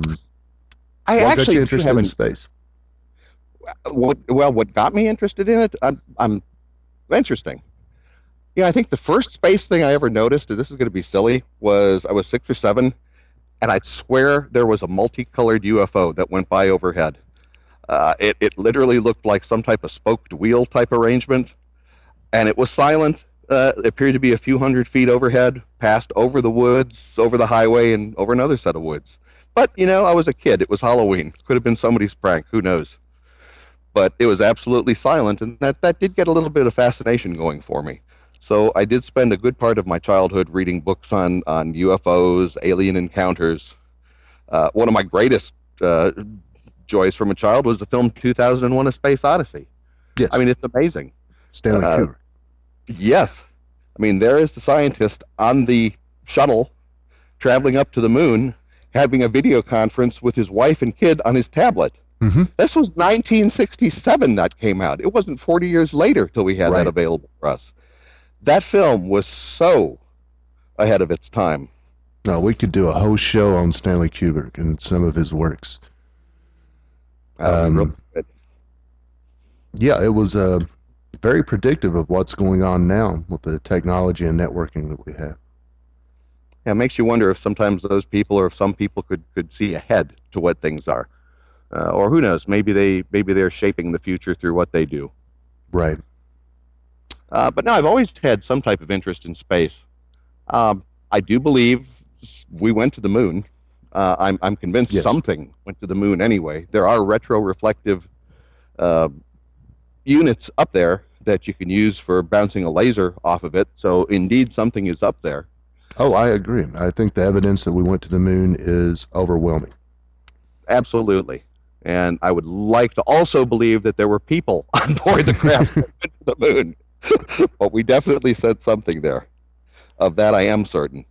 Speaker 1: What got
Speaker 2: actually
Speaker 1: you
Speaker 2: do
Speaker 1: interested
Speaker 2: have
Speaker 1: in space?
Speaker 2: what got me interested in it. I'm interesting. I think the first space thing I ever noticed, and this is going to be silly, was I was 6 or 7, and I'd swear there was a multicolored UFO that went by overhead. It literally looked like some type of spoked wheel type arrangement, and it was silent. It appeared to be a few hundred feet overhead, passed over the woods, over the highway, and over another set of woods. But, I was a kid. It was Halloween. Could have been somebody's prank. Who knows? But it was absolutely silent, and that did get a little bit of fascination going for me. So I did spend a good part of my childhood reading books on UFOs, alien encounters. One of my greatest joys from a child was the film 2001: A Space Odyssey.
Speaker 1: Yes.
Speaker 2: I mean, it's amazing.
Speaker 1: Stanley Kubrick.
Speaker 2: Yes. I mean, there is the scientist on the shuttle traveling up to the moon, having a video conference with his wife and kid on his tablet.
Speaker 1: Mm-hmm.
Speaker 2: This was 1967 that came out. It wasn't 40 years later till we had that available for us. That film was so ahead of its time.
Speaker 1: No, we could do a whole show on Stanley Kubrick and some of his works.
Speaker 2: Really good.
Speaker 1: Yeah, it was very predictive of what's going on now with the technology and networking that we have.
Speaker 2: Yeah, it makes you wonder if sometimes those people, or if some people could see ahead to what things are. Or who knows, maybe they're shaping the future through what they do.
Speaker 1: Right.
Speaker 2: But no, I've always had some type of interest in space. I do believe we went to the moon. I'm convinced something went to the moon anyway. There are retroreflective units up there that you can use for bouncing a laser off of it. So indeed, something is up there.
Speaker 1: Oh, I agree. I think the evidence that we went to the moon is overwhelming.
Speaker 2: Absolutely. And I would like to also believe that there were people on board the craft that went to the moon. But we definitely said something there. Of that, I am certain.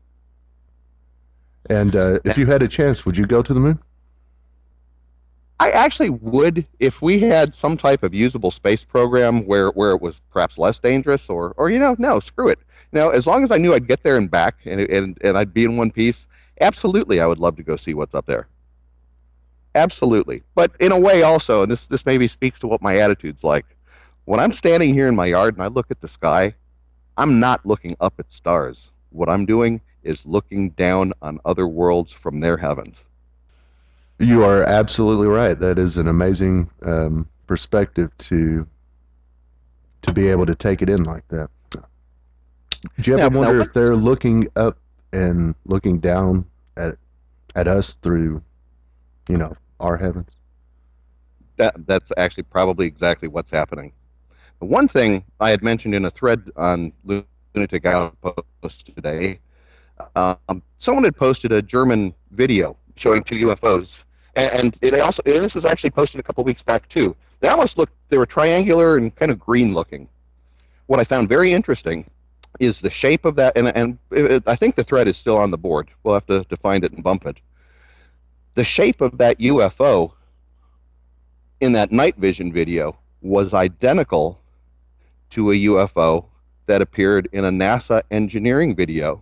Speaker 1: And if you had a chance, would you go to the moon?
Speaker 2: I actually would, if we had some type of usable space program where it was perhaps less dangerous, or no, screw it. As long as I knew I'd get there and back, and I'd be in one piece, absolutely, I would love to go see what's up there. Absolutely. But in a way also, and this maybe speaks to what my attitude's like, when I'm standing here in my yard and I look at the sky, I'm not looking up at stars. What I'm doing is looking down on other worlds from their heavens.
Speaker 1: You are absolutely right. That is an amazing perspective to be able to take it in like that. Do you ever wonder if they're looking up and looking down at us through, our heavens?
Speaker 2: That's actually probably exactly what's happening. The one thing I had mentioned in a thread on Lunatic Outpost today, someone had posted a German video showing 2 UFOs, and this was actually posted a couple weeks back too. They were triangular and kind of green looking. What I found very interesting is the shape of that, and I think the thread is still on the board. We'll have to find it and bump it. The shape of that UFO in that night vision video was identical to a UFO that appeared in a NASA engineering video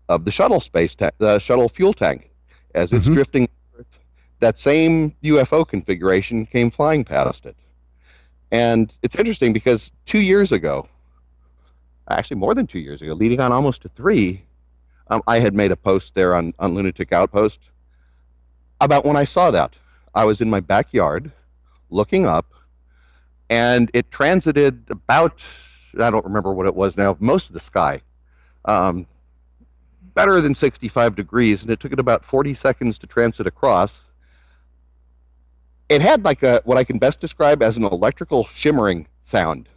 Speaker 2: of the shuttle shuttle fuel tank as it's drifting. That same UFO configuration came flying past it. And it's interesting because 2 years ago, actually more than 2 years ago, leading on almost to 3, I had made a post there on Lunatic Outpost about when I saw that. I was in my backyard looking up, and it transited about, I don't remember what it was now, most of the sky, better than 65 degrees, and it took it about 40 seconds to transit across. It had like what I can best describe as an electrical shimmering sound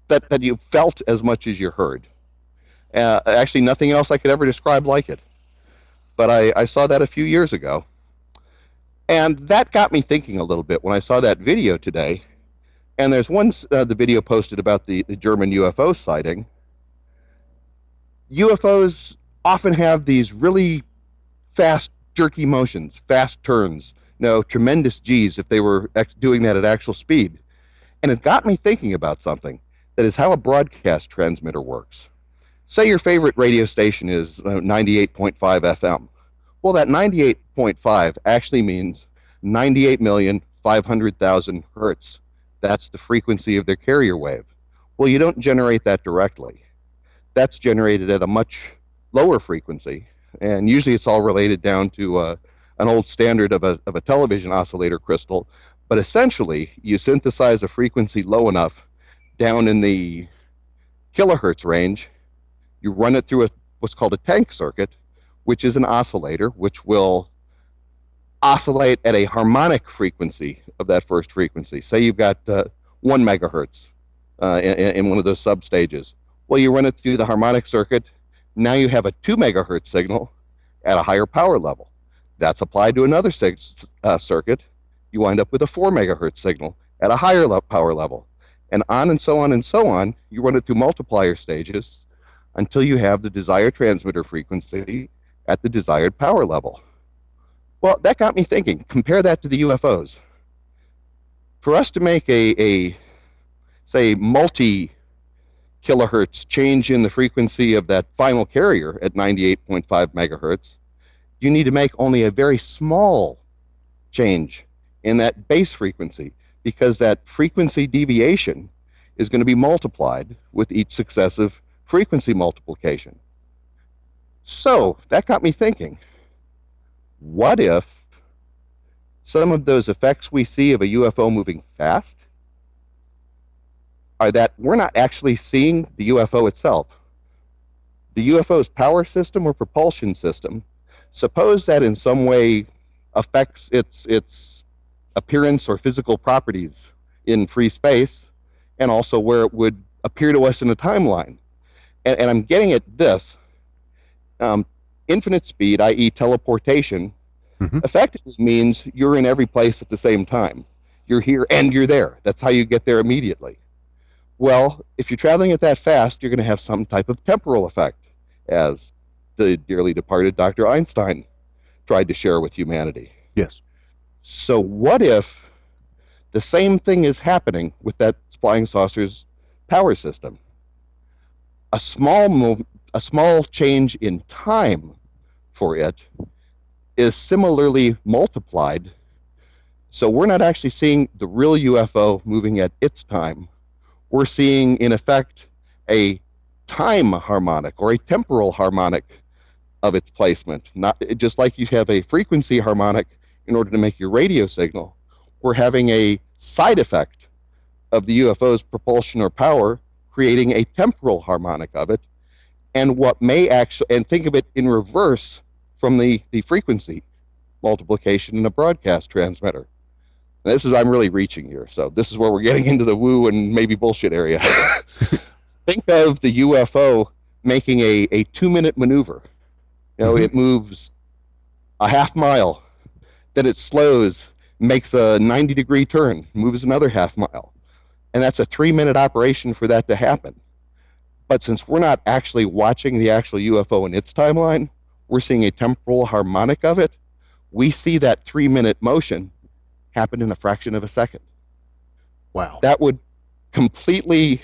Speaker 2: that you felt as much as you heard. Actually, nothing else I could ever describe like it. But I saw that a few years ago. And that got me thinking a little bit when I saw that video today. And there's one, the video posted about the German UFO sighting. UFOs often have these really fast, jerky motions, fast turns, tremendous G's if they were doing that at actual speed. And it got me thinking about something that is how a broadcast transmitter works. Say your favorite radio station is 98.5 FM. Well, that 98.5 actually means 98,500,000 hertz. That's the frequency of their carrier wave. Well, you don't generate that directly. That's generated at a much lower frequency, and usually it's all related down to an old standard of a television oscillator crystal. But essentially, you synthesize a frequency low enough down in the kilohertz range, you run it through what's called a tank circuit, which is an oscillator, which will oscillate at a harmonic frequency of that first frequency. Say you've got 1 megahertz in one of those substages. Well, you run it through the harmonic circuit. Now you have a 2 megahertz signal at a higher power level. That's applied to another circuit. You wind up with a 4 megahertz signal at a higher power level. And so on and so on. You run it through multiplier stages until you have the desired transmitter frequency at the desired power level. Well, that got me thinking. Compare that to the UFOs. For us to make a say, multi-kilohertz change in the frequency of that final carrier at 98.5 megahertz, you need to make only a very small change in that base frequency, because that frequency deviation is going to be multiplied with each successive frequency multiplication. So that got me thinking, what if some of those effects we see of a UFO moving fast are that we're not actually seeing the UFO itself? The UFO's power system or propulsion system, suppose that in some way affects its appearance or physical properties in free space, and also where it would appear to us in a timeline. And I'm getting at this. Infinite speed, i.e. teleportation, effectively means you're in every place at the same time. You're here and you're there. That's how you get there immediately. Well, if you're traveling at that fast, you're going to have some type of temporal effect, as the dearly departed Dr. Einstein tried to share with humanity.
Speaker 1: Yes.
Speaker 2: So what if the same thing is happening with that flying saucer's power system? A small change in time for it is similarly multiplied. So we're not actually seeing the real UFO moving at its time. We're seeing, in effect, a time harmonic or a temporal harmonic of its placement. Not just like you have a frequency harmonic in order to make your radio signal. We're having a side effect of the UFO's propulsion or power, creating a temporal harmonic of it, and what may actually, and think of it in reverse from the frequency multiplication in a broadcast transmitter. And I'm really reaching here, so this is where we're getting into the woo and maybe bullshit area. Think of the UFO making a 2-minute maneuver. It moves a half mile, then it slows, makes a 90-degree turn, moves another half mile. And that's a 3-minute operation for that to happen. But since we're not actually watching the actual UFO in its timeline, we're seeing a temporal harmonic of it. We see that 3-minute motion happen in a fraction of a second.
Speaker 1: Wow.
Speaker 2: That would completely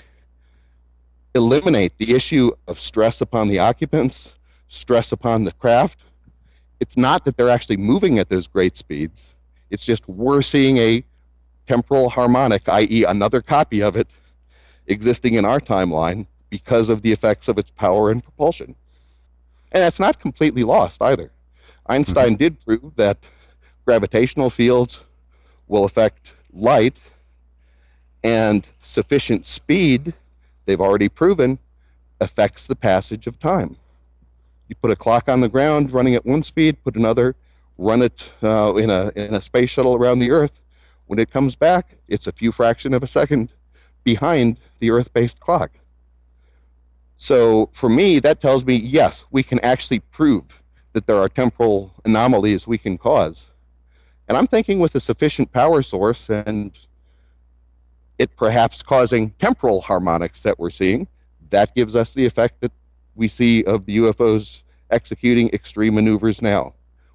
Speaker 2: eliminate the issue of stress upon the occupants, stress upon the craft. It's not that they're actually moving at those great speeds. It's just we're seeing a temporal harmonic, i.e. another copy of it, existing in our timeline because of the effects of its power and propulsion. And that's not completely lost either. Einstein did prove that gravitational fields will affect light, and sufficient speed, they've already proven, affects the passage of time. You put a clock on the ground running at one speed, put another, run it in a space shuttle around the Earth. When it comes back, it's a few fraction of a second behind the Earth-based clock. So for me, that tells me, yes, we can actually prove that there are temporal anomalies we can cause. And I'm thinking with a sufficient power source and it perhaps causing temporal harmonics that we're seeing, that gives us the effect that we see of the UFOs executing extreme maneuvers now.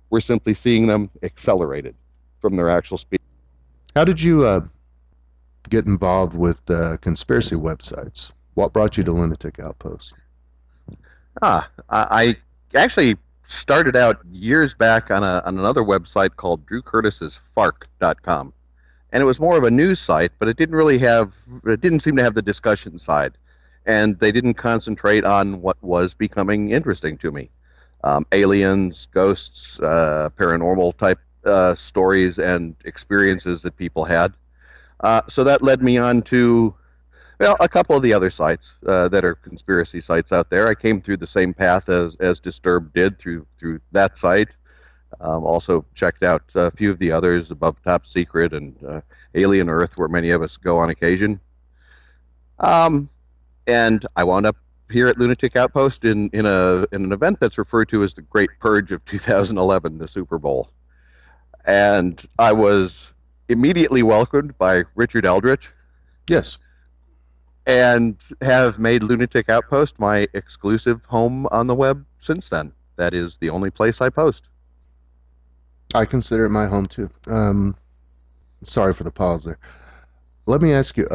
Speaker 2: We're simply seeing them accelerated from their actual speed.
Speaker 1: How did you get involved with conspiracy websites? What brought you to Lunatic Outpost?
Speaker 2: I actually started out years back on another website called DrewCurtis'sFark.com. And it was more of a news site, but it didn't seem to have the discussion side. And they didn't concentrate on what was becoming interesting to me. Aliens, ghosts, paranormal type stories and experiences that people had. So that led me on to, well, a couple of the other sites that are conspiracy sites out there. I came through the same path as Disturbed did through that site. Also checked out a few of the others, Above Top Secret and Alien Earth, where many of us go on occasion. And I wound up here at Lunatic Outpost in an event that's referred to as the Great Purge of 2011, the Super Bowl. And I was immediately welcomed by Richard Eldritch.
Speaker 1: Yes.
Speaker 2: And have made Lunatic Outpost my exclusive home on the web since then. That is the only place I post.
Speaker 1: I consider it my home too. Sorry for the pause there. Let me ask you,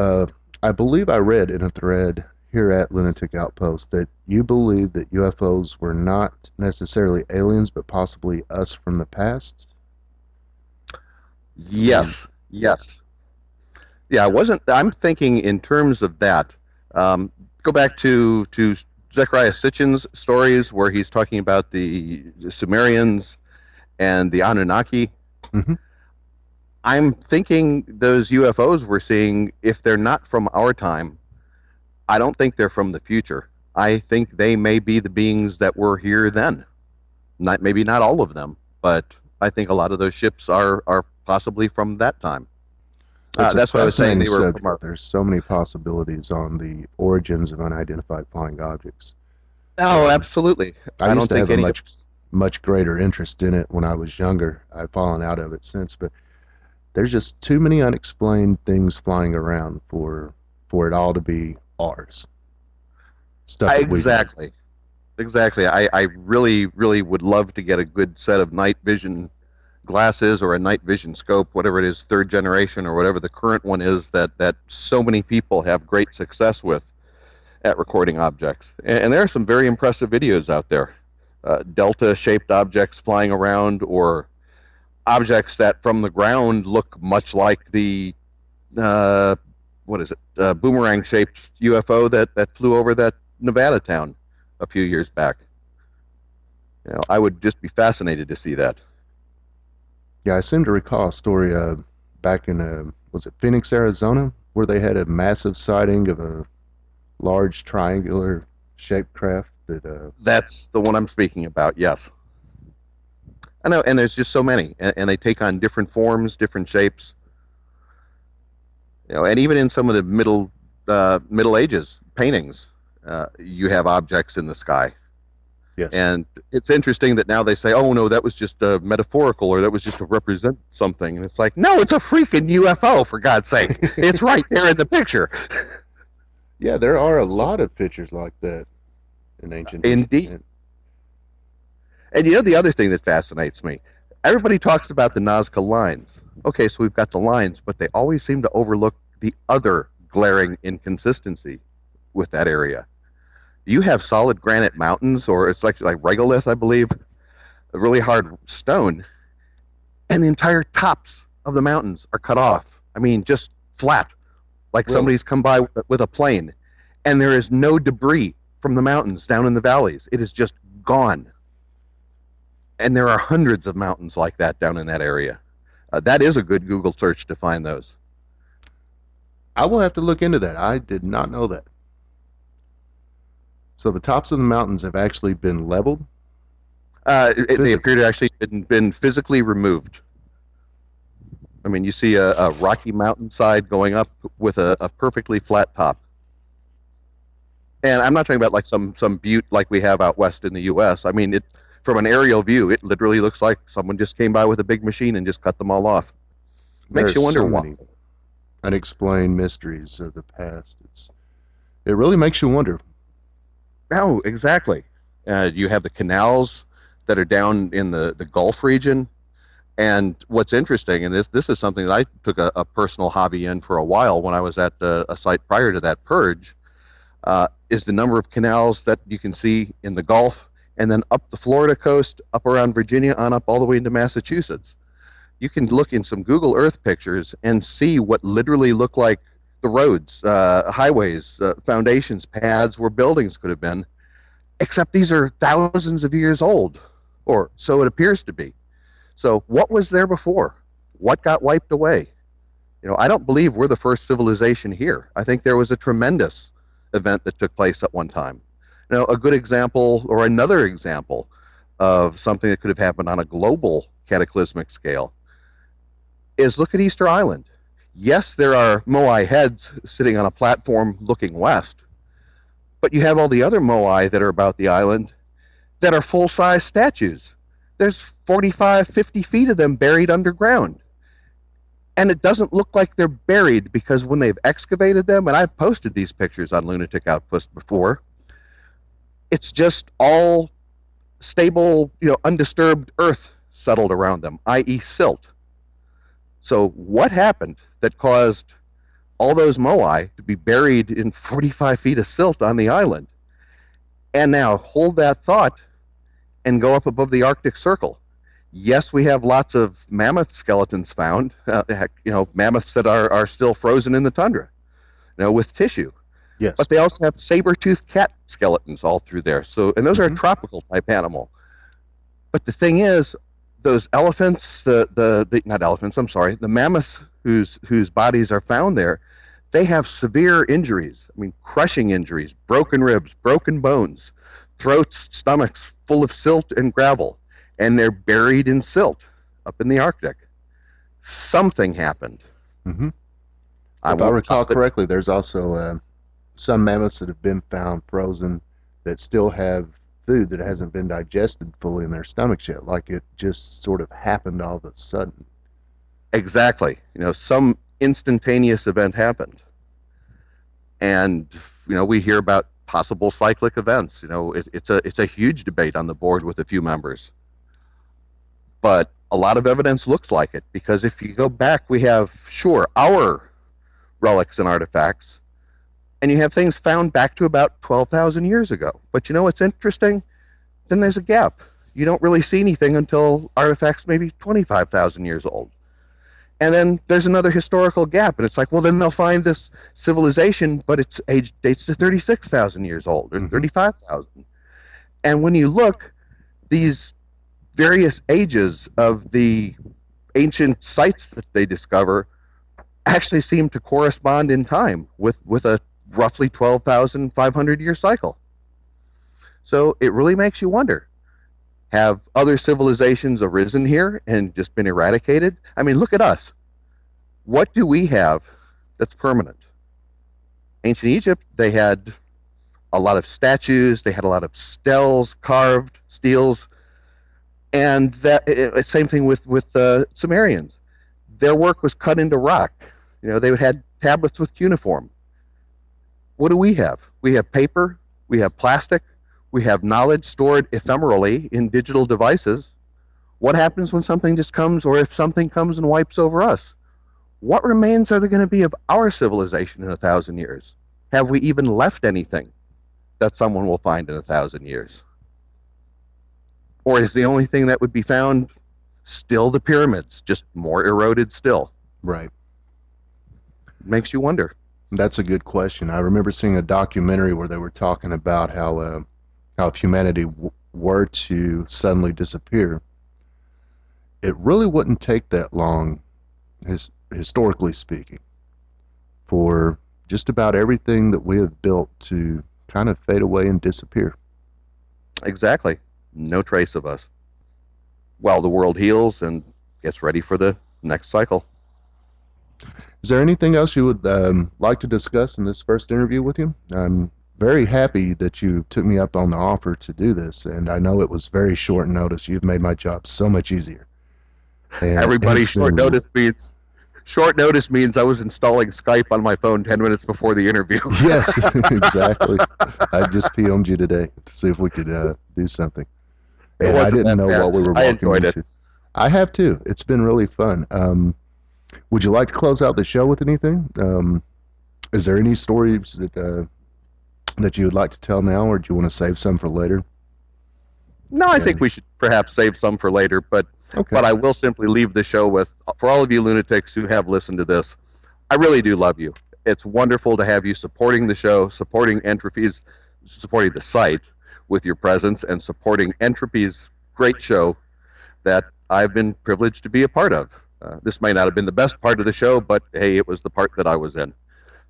Speaker 1: I believe I read in a thread here at Lunatic Outpost that you believe that UFOs were not necessarily aliens, but possibly us from the past?
Speaker 2: Yes. Yes. Yeah, I'm thinking in terms of that. Go back to Zechariah Sitchin's stories where he's talking about the Sumerians and the Anunnaki.
Speaker 1: Mm-hmm.
Speaker 2: I'm thinking those UFOs we're seeing, if they're not from our time, I don't think they're from the future. I think they may be the beings that were here then. Maybe not all of them, but I think a lot of those ships are possibly from that time. That's what I was saying. They were from
Speaker 1: There's so many possibilities on the origins of unidentified flying objects.
Speaker 2: Oh, absolutely.
Speaker 1: I
Speaker 2: don't
Speaker 1: used to
Speaker 2: think
Speaker 1: have a much greater interest in it when I was younger. I've fallen out of it since, but there's just too many unexplained things flying around for it all to be ours. Stuff
Speaker 2: exactly. I really, really would love to get a good set of night vision glasses or a night vision scope, whatever it is, third generation or whatever the current one is that so many people have great success with at recording objects. And there are some very impressive videos out there. Delta-shaped objects flying around, or objects that from the ground look much like the boomerang-shaped UFO that flew over that Nevada town a few years back. I would just be fascinated to see that.
Speaker 1: Yeah, I seem to recall a story back in, was it Phoenix, Arizona, where they had a massive sighting of a large triangular-shaped craft.
Speaker 2: That's the one I'm speaking about, yes. I know, and there's just so many, and they take on different forms, different shapes. And even in some of the Middle Ages paintings, you have objects in the sky.
Speaker 1: Yes.
Speaker 2: And it's interesting that now they say, oh, no, that was just metaphorical, or that was just to represent something. And it's like, no, it's a freaking UFO, for God's sake. It's right there in the picture.
Speaker 1: Yeah, there are a lot of pictures like that in ancient
Speaker 2: Indeed.
Speaker 1: history.
Speaker 2: And the other thing that fascinates me, everybody talks about the Nazca lines. Okay, so we've got the lines, but they always seem to overlook the other glaring inconsistency with that area. You have solid granite mountains, or it's like regolith, I believe, a really hard stone, and the entire tops of the mountains are cut off. I mean, just flat, like somebody's come by with a plane, and there is no debris from the mountains down in the valleys. It is just gone. And there are hundreds of mountains like that down in that area. That is a good Google search to find those.
Speaker 1: I will have to look into that. I did not know that. So the tops of the mountains have actually been leveled?
Speaker 2: They appear to actually been physically removed. I mean, you see a rocky mountainside going up with a perfectly flat top. And I'm not talking about like some butte like we have out west in the U.S. I mean, from an aerial view, it literally looks like someone just came by with a big machine and just cut them all off.
Speaker 1: There are
Speaker 2: Makes you wonder
Speaker 1: so
Speaker 2: why.
Speaker 1: many unexplained mysteries of the past. It really makes you wonder.
Speaker 2: Oh, exactly. You have the canals that are down in the Gulf region. And what's interesting, and this is something that I took a personal hobby in for a while when I was at a site prior to that purge, is the number of canals that you can see in the Gulf and then up the Florida coast, up around Virginia, on up all the way into Massachusetts. You can look in some Google Earth pictures and see what literally look like the roads, highways, foundations, paths where buildings could have been, except these are thousands of years old, or so it appears to be. So what was there before? What got wiped away? I don't believe we're the first civilization here. I think there was a tremendous event that took place at one time. A good example, or another example, of something that could have happened on a global cataclysmic scale is look at Easter Island. Yes, there are Moai heads sitting on a platform looking west, but you have all the other Moai that are about the island that are full-size statues. There's 45, 50 feet of them buried underground. And it doesn't look like they're buried because when they've excavated them, and I've posted these pictures on Lunatic Outpost before, it's just all stable, undisturbed earth settled around them, i.e. silt. So what happened that caused all those Moai to be buried in 45 feet of silt on the island? And now hold that thought and go up above the Arctic Circle. Yes, we have lots of mammoth skeletons found, mammoths that are still frozen in the tundra, with tissue.
Speaker 1: Yes.
Speaker 2: But they also have saber-toothed cat skeletons all through there. So, and those are a tropical type animal. But the thing is, those elephants, not elephants, I'm sorry, the mammoths whose bodies are found there, they have severe injuries. I mean, crushing injuries, broken ribs, broken bones, throats, stomachs full of silt and gravel, and they're buried in silt up in the Arctic. Something happened.
Speaker 1: Mm-hmm. If I recall correctly, there's also some mammoths that have been found frozen that still have food that hasn't been digested fully in their stomachs yet, like it just sort of happened all of a sudden.
Speaker 2: Exactly. Some instantaneous event happened. And, we hear about possible cyclic events. It's a huge debate on the board with a few members. But a lot of evidence looks like it, because if you go back, we have, our relics and artifacts, and you have things found back to about 12,000 years ago. But what's interesting? Then there's a gap. You don't really see anything until artifacts maybe 25,000 years old. And then there's another historical gap, and it's like, well, then they'll find this civilization, but its age dates to 36,000 years old, or 35,000. And when you look, these various ages of the ancient sites that they discover actually seem to correspond in time with a roughly 12,500 year cycle. So it really makes you wonder, have other civilizations arisen here and just been eradicated? I mean, look at us. What do we have that's permanent? Ancient Egypt, they had a lot of statues, they had a lot of steles, carved steels, and that same thing with Sumerians. Their work was cut into rock. They had tablets with cuneiform. What do we have? We have paper, we have plastic, we have knowledge stored ephemerally in digital devices. What happens when something just comes, or if something comes and wipes over us? What remains are there going to be of our civilization in 1,000 years? Have we even left anything that someone will find in 1,000 years? Or is the only thing that would be found still the pyramids, just more eroded still?
Speaker 1: Right.
Speaker 2: Makes you wonder.
Speaker 1: That's a good question. I remember seeing a documentary where they were talking about how if humanity were to suddenly disappear, it really wouldn't take that long, historically speaking, for just about everything that we have built to kind of fade away and disappear.
Speaker 2: Exactly. No trace of us. While the world heals and gets ready for the next cycle.
Speaker 1: Is there anything else you would like to discuss in this first interview with you? very happy that you took me up on the offer to do this, and I know it was very short notice. You've made my job so much easier, and
Speaker 2: Everybody,
Speaker 1: it's been
Speaker 2: short notice means I was installing Skype on my phone 10 minutes before the interview.
Speaker 1: yes, exactly. I just PM'd you today to see if we could do something,
Speaker 2: It
Speaker 1: and I
Speaker 2: wasn't
Speaker 1: didn't
Speaker 2: that
Speaker 1: know
Speaker 2: bad.
Speaker 1: what we were
Speaker 2: I
Speaker 1: walking
Speaker 2: enjoyed it.
Speaker 1: into. I have too. It's been really fun. Would you like to close out the show with anything? Is there any stories that you would like to tell now, or do you want to save some for later?
Speaker 2: No, I
Speaker 1: Yeah.
Speaker 2: think we should perhaps save some for later, but
Speaker 1: Okay.
Speaker 2: I will simply leave the show with, for all of you lunatics who have listened to this, I really do love you. It's wonderful to have you supporting the show, supporting Entropy's, supporting the site with your presence, and supporting Entropy's great show that I've been privileged to be a part of. This might not have been the best part of the show, but hey, it was the part that I was in.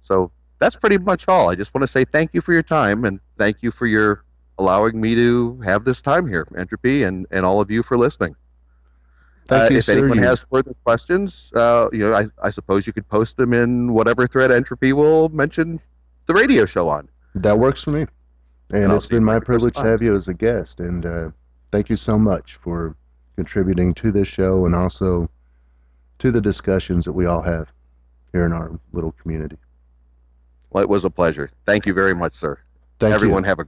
Speaker 2: So that's pretty much all. I just want to say thank you for your time, and thank you for your allowing me to have this time here, Entropy, and all of you for listening.
Speaker 1: Thank you,
Speaker 2: If
Speaker 1: sir.
Speaker 2: anyone has further questions, I suppose you could post them in whatever thread Entropy will mention the radio show on.
Speaker 1: That works for me. And
Speaker 2: I'll
Speaker 1: it's
Speaker 2: see if
Speaker 1: been
Speaker 2: I
Speaker 1: my
Speaker 2: can
Speaker 1: privilege to
Speaker 2: respond.
Speaker 1: have you as a guest. And thank you so much for contributing to this show and also to the discussions that we all have here in our little community.
Speaker 2: Well, it was a pleasure. Thank you very much, sir.
Speaker 1: Thank
Speaker 2: Everyone
Speaker 1: you.
Speaker 2: have a